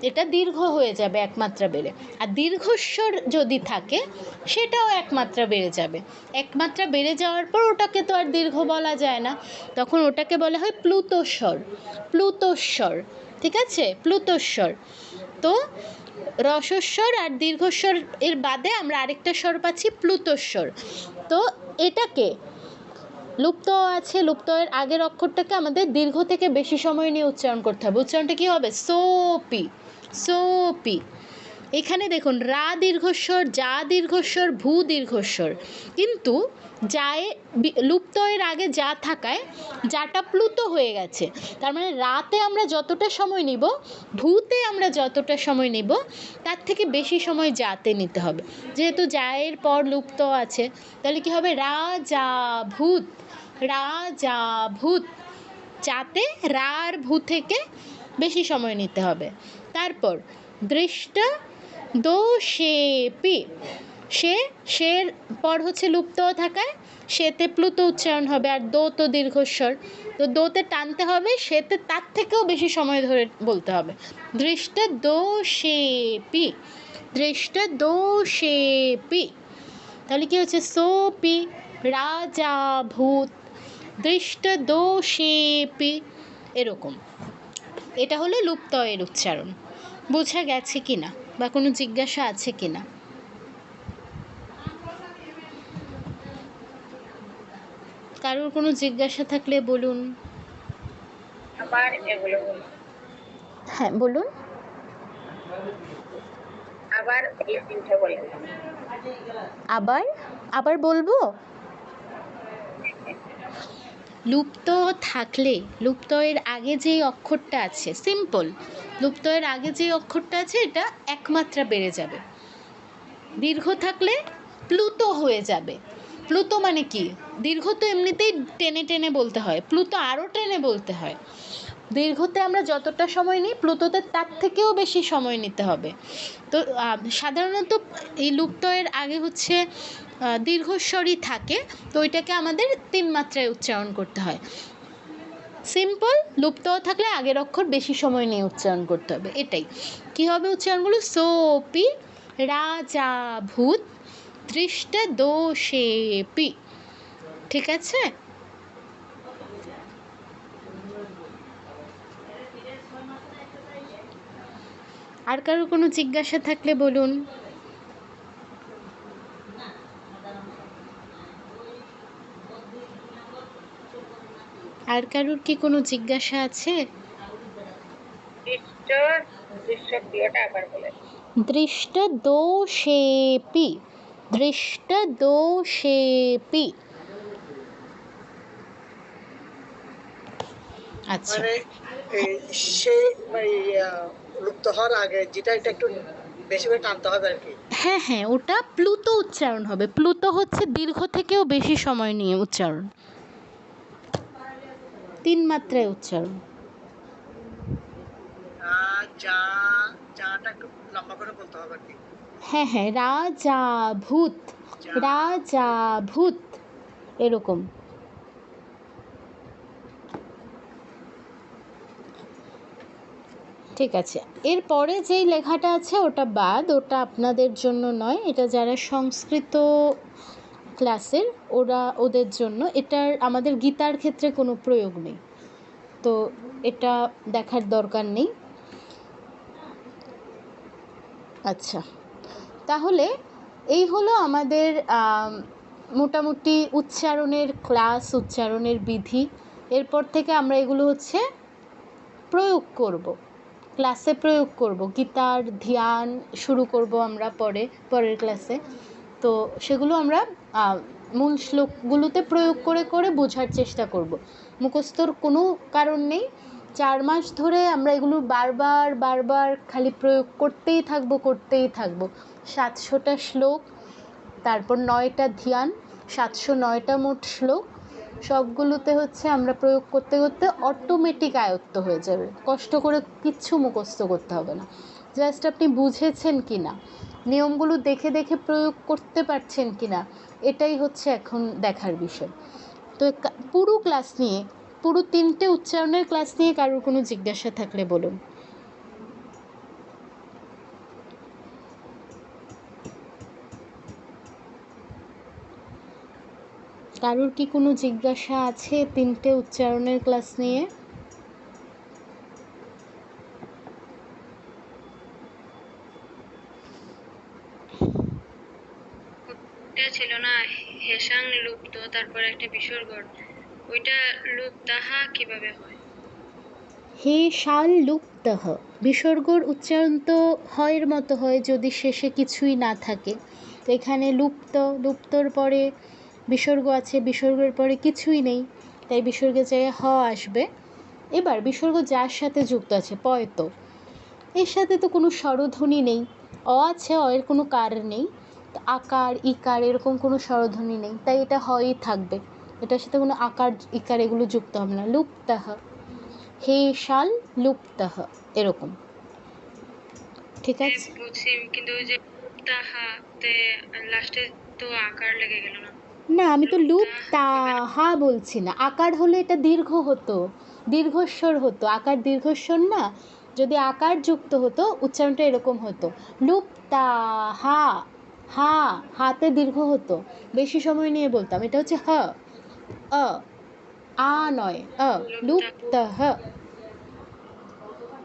S1: এটা দীর্ঘ হয়ে যাবে একমাত্রা বেড়ে, আর দীর্ঘস্বর যদি থাকে সেটাও একমাত্রা বেড়ে যাবে। একমাত্রা বেড়ে যাওয়ার পর ওটাকে তো আর দীর্ঘ বলা যায় না, তখন ওটাকে বলা হয় প্লুতস্বর। প্লুতস্বর, ঠিক আছে, প্লুতস্বর। তো রসস্বর আর দীর্ঘস্বর এর বাদে আমরা আরেকটা স্বর পাচ্ছি প্লুতস্বর। তো এটাকে লুপ্ত আছে, লুপ্ত এর আগের অক্ষরটাকে আমাদের দীর্ঘ থেকে বেশি সময় নিয়ে উচ্চারণ করতে হবে। উচ্চারণটা কি হবে? Soapy, soapy. এখানে দেখুন রা দীর্ঘস্বর, যা দীর্ঘস্বর, ভূ দীর্ঘস্বর, কিন্তু যায়ে লুপ্ত এর আগে যা থাকায় যাটা প্লুত হয়ে গেছে। তার মানে রাতে আমরা যতটা সময় নিব, ভূতে আমরা যতটা সময় নিব, তার থেকে বেশি সময় যাতে নিতে হবে। যেহেতু যায়ের পর লুপ্ত আছে, তাহলে কি হবে? রা যা ভূত, রা যা ভূত। যাতে রা আর ভূ থেকে বেশি সময় নিতে হবে। তারপর দৃষ্ট দোষেপি, সের পর হচ্ছে লুপ্ত থাকায় সেতে প্লুত উচ্চারণ হবে, আর দো তো দীর্ঘস্বর, তো দোতে টানতে হবে, সেতে তার থেকেও বেশি সময় ধরে বলতে হবে। দৃষ্ট দোষেপি, দৃষ্ট দোষেপি। তাহলে কি হচ্ছে? সোপি রাজা ভূত দৃষ্ট দোষেপি, এরকম। এটা হলো লুপ্ত এর উচ্চারণ। বোঝা গেছে কিনা বা কোনো জিজ্ঞাসা আছে কিনা? কারোর কোনো জিজ্ঞাসা থাকলে বলুন।
S4: আবার এগুলো বলো।
S1: হ্যাঁ বলুন।
S4: আবার এই তিনটা বলে।
S1: আবার আবার বলবো। লুপ্ত থাকলে লুপ্ত এর আগে যে অক্ষরটা আছে, সিম্পল, লুপ্ত এর আগে যে অক্ষরটা আছে এটা এক মাত্রা বেড়ে যাবে। দীর্ঘ থাকলে প্লুত হয়ে যাবে। প্লুত মানে কি? দীর্ঘ তো এমনিতেই টেনে টেনে বলতে হয়, প্লুত আরও টেনে বলতে হয়। দীর্ঘতে আমরা যতটা সময় নিই, প্লুততে তার থেকেও বেশি সময় নিতে হবে। তো সাধারণত এই লুপ্ত এর আগে হচ্ছে দীর্ঘস্বরই থাকে, তো ওইটাকে আমাদের 3 মাত্রায় উচ্চারণ করতে হয়। সিম্পল, লুপ্ত থাকলে আগের অক্ষর বেশি সময় নিয়ে উচ্চারণ করতে হবে। এটাই কি হবে উচ্চারণগুলো? সোপি রাজা ভূত দৃষ্ট দোষেপি। ঠিক আছে? আর কারো কোনো জিজ্ঞাসা থাকলে বলুন। আর কারোর কি কোনো জিজ্ঞাসা আছে?
S4: দৃষ্ট দৃশ্য ক্রিয়াটা আবার বলে।
S1: দৃষ্ট দোষেপি, দৃষ্ট দোষেপি। আচ্ছা,
S6: মানে এই সে মানে লুপ্ত হওয়ার আগে যেটা, এটা একটু বেশি করে টানতে হবে আর কি।
S1: হ্যাঁ হ্যাঁ, ওটা প্লুত উচ্চারণ হবে। প্লুত হচ্ছে দীর্ঘ থেকেও বেশি সময় নিয়ে উচ্চারণ, 3 মাত্রায় উচ্চারণ।
S6: যা যাটা একটু লম্বা করে বলতে হবে আর কি।
S1: হ্যাঁ হ্যাঁ, রাজা ভূত, রাজা ভূত, এরকম। ঠিক আছে, এরপরে যেই লেখাটা আছে ওটা বাদ, ওটা আপনাদের জন্য নয়, এটা যারা সংস্কৃত ক্লাসের ওদের জন্য। এটার আমাদের গীতার ক্ষেত্রে কোনো প্রয়োগ নেই, তো এটা দেখার দরকার নেই। আচ্ছা, তাহলে এই হলো আমাদের মোটামুটি উচ্চারণের ক্লাস, উচ্চারণের বিধি। এরপর থেকে আমরা এগুলো হচ্ছে প্রয়োগ করব, ক্লাসে প্রয়োগ করব। গীতার ধ্যান শুরু করব আমরা পরের ক্লাসে। তো সেগুলো আমরা মূল শ্লোকগুলোতে প্রয়োগ করে করে বোঝার চেষ্টা করব। মুখস্থর কোনো কারণ নেই, 4 মাস ধরে আমরা এগুলো বারবার বারবার খালি প্রয়োগ করতেই থাকবো। 700টা শ্লোক, তারপর 9টা ধ্যান, 709টা মোট শ্লোক, সবগুলোতে হচ্ছে আমরা প্রয়োগ করতে করতে অটোমেটিক আয়ত্ত হয়ে যাবে। কষ্ট করে কিচ্ছু মুখস্থ করতে হবে না, জাস্ট আপনি বুঝেছেন কি না, নিয়মগুলো দেখে দেখে প্রয়োগ করতে পারছেন কি না, এটাই হচ্ছে এখন দেখার বিষয়। তো পুরো ক্লাস নিয়ে, পুরো 3টে উচ্চারণের ক্লাস নিয়ে কারোর কোনো জিজ্ঞাসা থাকলে বলুন। কারোর কি কোনো জিজ্ঞাসা আছে 3টে উচ্চারণের ক্লাস নিয়ে?
S2: ওটা ছিল না হেসাং লুপ্ত, তারপর একটা বিসর্গ, ওইটা লুপ তাহা কিভাবে হয়?
S1: হে শাল লুপ্তঃ, বিসর্গর উচ্চারণ তো হয়ের মতো হয় যদি শেষে কিছুই না থাকে। তো এখানে লুপ্ত, লুপ্তর পরে বিসর্গ আছে, বিসর্গের পরে কিছুই নেই, তাই বিসর্গের জায়গায় হ আসবে। এবার বিসর্গ যার সাথে যুক্ত আছে, পয়ত, এর সাথে তো কোনো স্বরধ্বনি নেই, অ আছে, অ এর কোনো কার নেই, তো আকার ইকার এরকম কোনো স্বরধ্বনি নেই, তাই এটা হয়ই থাকবে, এটার সাথে কোনো আকার ইকার এগুলো যুক্ত হবে না। লুপ্তঃ, হে শাল লুপ্তঃ, এরকম। ঠিক আছে,
S2: বুঝছি, কিন্তু ওই যে তাহাতে লাস্টে তো আকার লেগে গেল না।
S1: না আমি তো লুপ্তাহা বলছি না, আকার হলে এটা দীর্ঘ হতো, দীর্ঘস্বর হতো, আকার দীর্ঘস্বর না, যদি আকার যুক্ত হতো উচ্চারণটা এরকম হতো, লুপ্তাহা, হা, হাতে দীর্ঘ হতো, বেশি সময় নিয়ে বলতাম। এটা হচ্ছে হ, অ, আ নয়, লুপ্তঃ।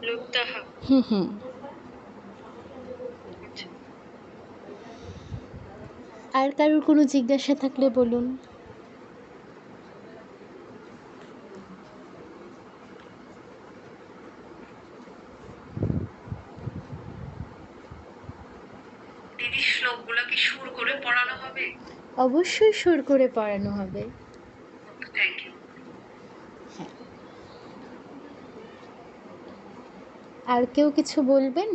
S2: লুপ্তাহ।
S1: হুম হুম। আর কারোর কোনো জিজ্ঞাসা থাকলে বলুন।
S2: দিদি, শ্লোকগুলো কি সুর করে পড়ানো হবে?
S1: অবশ্যই সুর করে পড়ানো হবে।
S2: Thank you.
S1: হ্যাঁ, আর কেউ কিছু বলবেন?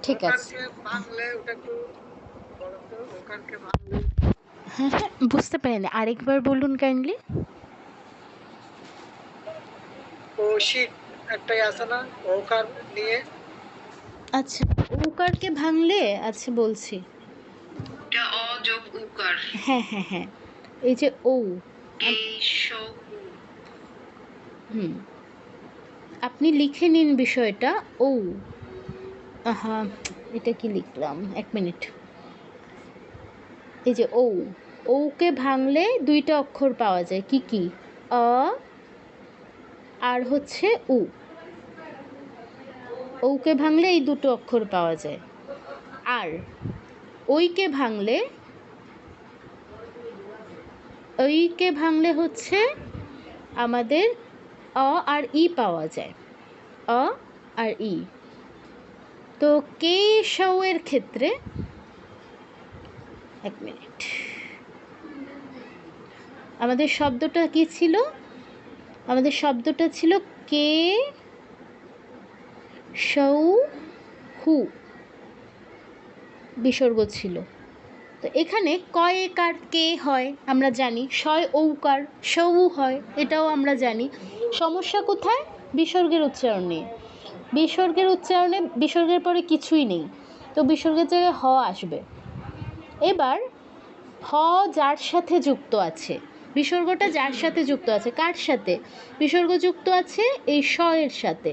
S1: ঠিক আছে,
S6: ওকারকে ভাঙলে ওটা একটু বলো তো, ওকারকে ভাঙলে
S1: হ্যাঁ হ্যাঁ বুঝতে পারিনি, আরেকবার বলুন কাইন্ডলি।
S6: ও শীত একটাই আছে না ওকার নিয়ে,
S1: আচ্ছা, ওকারকে ভাঙলে, আচ্ছা বলছি।
S2: এটা অ যোগ উকার,
S1: হ্যাঁ হ্যাঁ হ্যাঁ, এই যে ও,
S2: কেশব।
S1: হুম, আপনি লিখে নিন বিষয়টা। ও, আহা, এটা কি লিখলাম, এক মিনিট। এই যে ও, ওকে ভাঙলে দুইটা অক্ষর পাওয়া যায়, কি কি? অ আর হচ্ছে উ, ওকে ভাঙলে এই দুটো অক্ষর পাওয়া যায়। আর ওইকে ভাঙলে, ওইকে ভাঙলে হচ্ছে আমাদের অ আর ই পাওয়া যায়, অ আর ই। তো কে সৌয়ের ক্ষেত্রে, এক মিনিট, আমাদের শব্দটা কি ছিল? আমাদের শব্দটা ছিল কে সৌ হু, বিসর্গ ছিল। তো এখানে কয়েকার কে হয় আমরা জানি, শয় ঔকার সৌ হয়, এটাও আমরা জানি। সমস্যা কোথায়? বিসর্গের উচ্চারণ নিয়ে। বিসর্গের উচ্চারণে বিসর্গের পরে কিছুই নেই, তো বিসর্গের জায়গায় হ আসবে। এবার হ যার সাথে যুক্ত আছে, বিসর্গটা যার সাথে যুক্ত আছে, কার সাথে? বিসর্গ যুক্ত আছে এই স এর সাথে,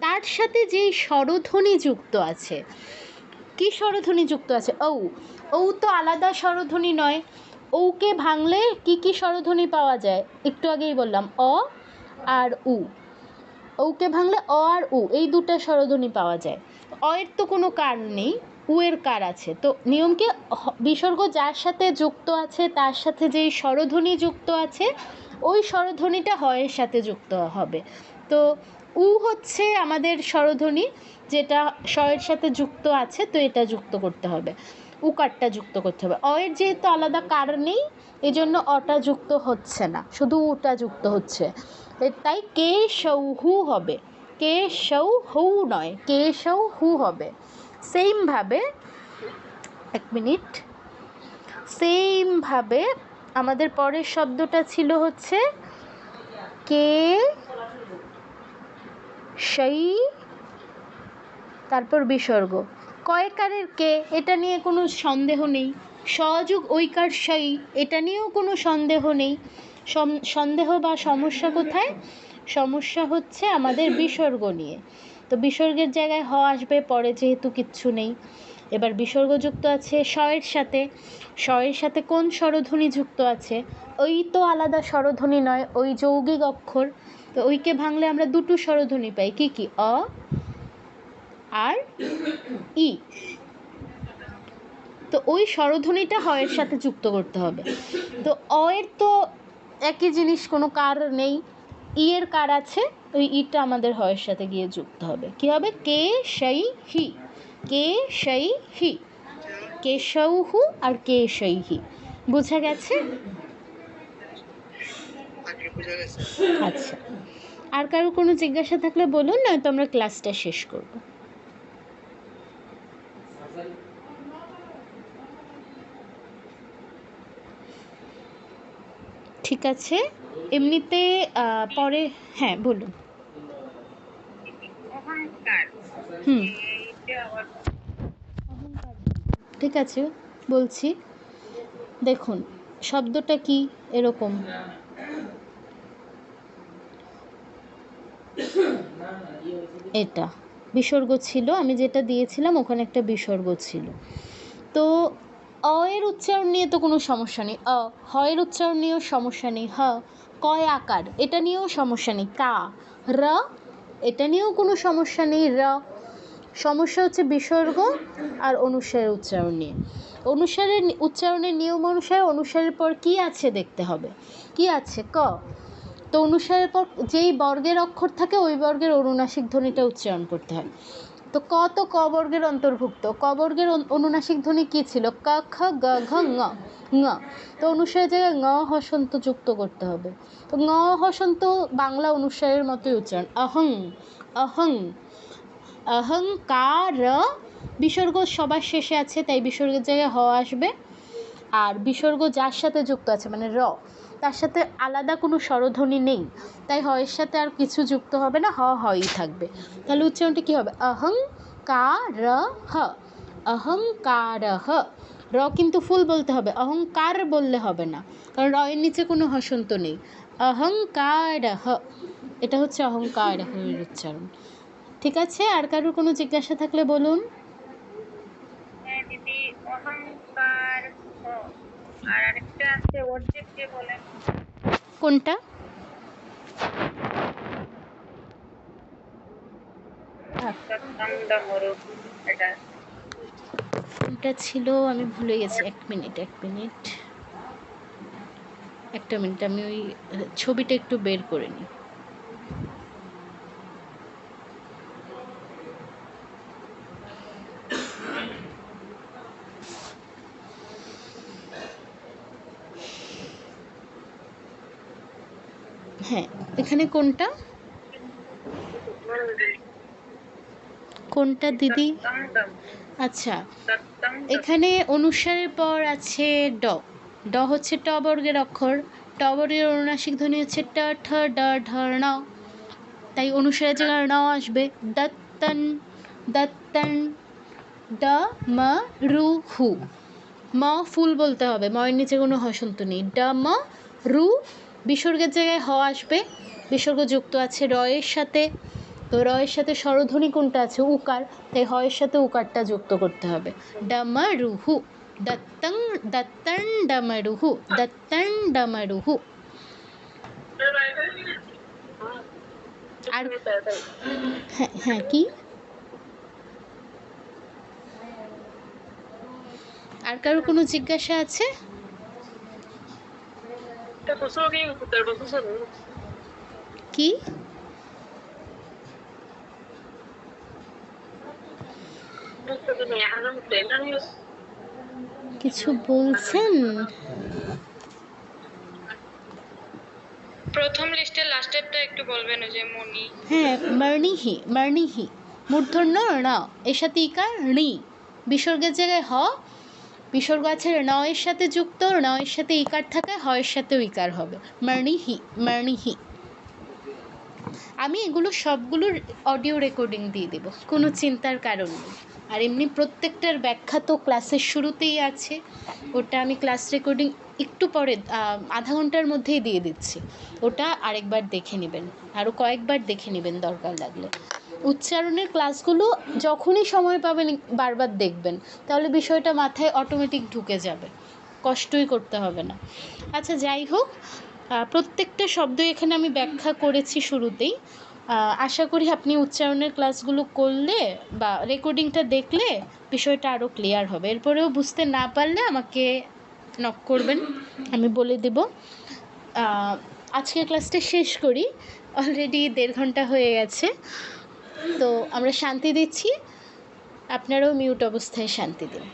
S1: তার সাথে যেই স্বরধ্বনি যুক্ত আছে, কি স্বরধ্বনি যুক্ত আছে? ঔ, ঔ তো আলাদা স্বরধ্বনি নয়। ঔকে ভাঙলে কি কি স্বরধ্বনি পাওয়া যায়? একটু আগেই বললাম, অ আর উ। ঔকে ভাঙলে অ আর উ, এই দুটো স্বরধ্বনি পাওয়া যায়। অ এর তো কোনো কার নেই, উ এর কার আছে। তো নিয়ম কি, বিসর্গ যার সাথে যুক্ত আছে তার সাথে যেই স্বরধ্বনি যুক্ত আছে ওই স্বরধ্বনিটা হয়ের সাথে যুক্ত হবে। তো উ হচ্ছে আমাদের স্বরধ্বনি যেটা স্বরের সাথে যুক্ত আছে, তো এটা যুক্ত করতে হবে, উকারটা যুক্ত করতে হবে। অ এর যেহেতু আলাদা কার নেই, এজন্য অটা যুক্ত হচ্ছে না, শুধু উটা যুক্ত হচ্ছে, তাই কে সৌ হু হবে, কে সৌ হু নয়, কে সৌ হু হবে। সেমভাবে, এক মিনিট, সেমভাবে আমাদের পরের শব্দটা ছিল হচ্ছে কে সেই, তারপর বিসর্গ কয়কারের কে, এটা নিয়ে কোনো সন্দেহ নেই। সযোগ ঐকার সেই, এটা নিয়েও কোনো সন্দেহ নেই। সন্দেহ বা সমস্যা কোথায়? সমস্যা হচ্ছে আমাদের বিসর্গ নিয়ে। তো বিসর্গের জায়গায় হ আসবে পরে, যেহেতু কিচ্ছু নেই। এবার বিসর্গ যুক্ত আছে শয়ের সাথে, শয়ের সাথে কোন স্বরধ্বনি যুক্ত আছে? ওই তো আলাদা স্বরধ্বনি নয়, ওই যৌগিক অক্ষর। তো ওইকে ভাঙলে আমরা দুটো স্বরধ্বনি পাই, কি কি? অ আর ই। তো ওই স্বরধ্বনিটা হ এর সাথে যুক্ত করতে হবে। তো অ এর তো একই জিনিস, কোনো কার নেই, ই এর কার আছে, ওই ইটা আমাদের হয়ের সাথে গিয়ে যুক্ত হবে। কি হবে? কে সেই হি, কে সেই হি, কেশৌহু আর কে সেই হি। বোঝা গেছে?
S6: আগে বোঝা গেছে।
S1: আচ্ছা, আর কারো কোনো জিজ্ঞাসা থাকলে বলুন, নয়তো আমরা ক্লাসটা শেষ করব। ঠিক আছে, এমনিতে পরে, হ্যাঁ বলুন।
S4: অহংকার
S1: হুম,
S4: এইটা আবার
S1: ঠিক আছে, বলছি। দেখুন, শব্দটা কি এরকম, এটা বিসর্গ ছিল, আমি যেটা দিয়েছিলাম ওখানে একটা বিসর্গ ছিল। তো অ এর উচ্চারণ নিয়ে তো কোনো সমস্যা নেই, হ এর উচ্চারণ নিয়েও সমস্যা নেই, কয় আকার এটা নিয়েও সমস্যা নেই, কা, র এটা নিয়েও কোনো সমস্যা নেই, সমস্যা হচ্ছে বিসর্গ আর অনুসারের উচ্চারণ নিয়ে। অনুসারের উচ্চারণের নিয়ম অনুসারে অনুসারের পর কি আছে দেখতে হবে, কি আছে ক, তো অনুসারের পর যেই বর্গের অক্ষর থাকে ওই বর্গের অনুনাসিক ধ্বনিটা উচ্চারণ করতে হয়। তো ক তো ক বর্গের অন্তর্ভুক্ত, ক বর্গের অনুনাসিক ধ্বনি কী ছিল? ক খ গ ঘ ঙ, ঙ। তো অনুসারের জায়গায় ঙ হসন্ত যুক্ত করতে হবে। তো ঙ হসন্ত বাংলা অনুসারের মতোই উচ্চারণ, অহং, অহং, অহংকার, বিসর্গ সবার শেষে আছে তাই বিসর্গের জায়গায় হ আসবে। আর বিসর্গ যার সাথে যুক্ত আছে মানে র, তার সাথে আলাদা কোনো স্বরধ্বনি নেই, তাই হয়ের সাথে আর কিছু যুক্ত হবে না, হই থাকবে। তাহলে উচ্চারণটা কী হবে? অহংকারহ, অহংকারহ। র কিন্তু ফুল বলতে হবে, অহংকার বললে হবে না, কারণ র এর নিচে কোনো হসন্ত নেই। অহংকারহ, এটা হচ্ছে অহংকারহ এর উচ্চারণ। ঠিক আছে, আর কারোর কোনো জিজ্ঞাসা থাকলে বলুন।
S4: হ্যাঁ দিদি, অহংকার আর আরেকটা আছে অর্ধেক যে বলেন
S1: কোনটা?
S4: মরু, এটা
S1: এটা ছিল, আমি ভুলে গেছি, এক মিনিট একটা মিনিট, আমি ওই ছবিটা একটু বের করে নিই। হ্যাঁ, এখানে কোনটা কোনটা দিদি? আচ্ছা, এখানে অনুসারের পর আছে ড, ড হচ্ছে ট বর্গের অক্ষর, ট বর্গের অনুনাসিক ধ্বনি হচ্ছে ট ঠ ড ঢ ণ, তাই অনুসারের জায়গায় ণ আসবে। দত্তন, দত্তন, ড ম রু হু, ম ফুল বলতে হবে, ময়ের নিচে কোনো হসন্ত নেই, ড ম রু, বিসর্গের জায়গায় হ আসবে, বিসর্গ যুক্ত আছে র এর সাথে, তো র এর সাথে স্বরধ্বনি কোনটা আছে? উকার, তাই হ এর সাথে উকারটা যুক্ত করতে হবে, ডমরুহু, দত্তং, দত্তং ডমরুহু, দত্তং ডমরুহু। আর হ্যাঁ হ্যাঁ, কি আর কারো কোনো জিজ্ঞাসা আছে? কি কিছু বলছেন?
S3: প্রথম লিস্টের লাস্টেরটা একটু বলবেন, ওই যে মনি।
S1: হ্যাঁ, মার্নিহি, মার্নিহি, মূর্ধন্য ণ, এর সাথে ইকার ঋ, বিসর্গের জায়গায় হ, বিসর্গ আছে ন এর সাথে যুক্ত, ন এর সাথে ইকার থাকায় হ এর সাথেও ইকার হবে, মার্নিহি, মার্নিহি। আমি এগুলো সবগুলোর অডিও রেকর্ডিং দিয়ে দেবো, কোনো চিন্তার কারণ নেই। আর এমনি প্রত্যেকটার ব্যাখ্যা তো ক্লাসের শুরুতেই আছে, ওটা আমি ক্লাস রেকর্ডিং একটু পরে আধা ঘন্টার মধ্যেই দিয়ে দিচ্ছি, ওটা আরেকবার দেখে নেবেন, আরও কয়েকবার দেখে নেবেন দরকার লাগলে। উচ্চারণের ক্লাসগুলো যখনই সময় পাবেন বারবার দেখবেন, তাহলে বিষয়টা মাথায় অটোমেটিক ঢুকে যাবে, কষ্টই করতে হবে না। আচ্ছা, যাই হোক, প্রত্যেকটা শব্দই এখানে আমি ব্যাখ্যা করেছি শুরুতেই। আশা করি আপনি উচ্চারণের ক্লাসগুলো করলে বা রেকর্ডিংটা দেখলে বিষয়টা আরও ক্লিয়ার হবে। এরপরেও বুঝতে না পারলে আমাকে নক করবেন, আমি বলে দেব। আজকের ক্লাসটা শেষ করি, অলরেডি 1.5 ঘন্টা হয়ে গেছে। তো আমরা শান্তি দিচ্ছি, আপনারাও মিউট অবস্থায় শান্তি দিন।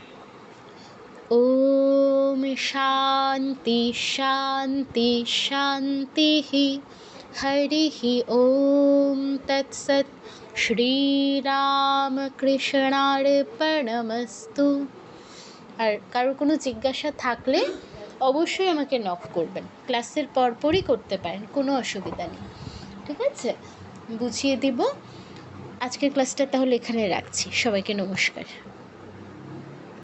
S1: ওম শান্তি শান্তি শান্তি হরি ওম তৎসৎ শ্রীরামকৃষ্ণার্পণমস্তু। আর কারোর কোনো জিজ্ঞাসা থাকলে অবশ্যই আমাকে নক করবেন, ক্লাসের পরপরই করতে পারেন, কোনো অসুবিধা নেই, ঠিক আছে? বুঝিয়ে দিব। আজকের ক্লাসটা তাহলে এখানে রাখছি। সবাইকে নমস্কার।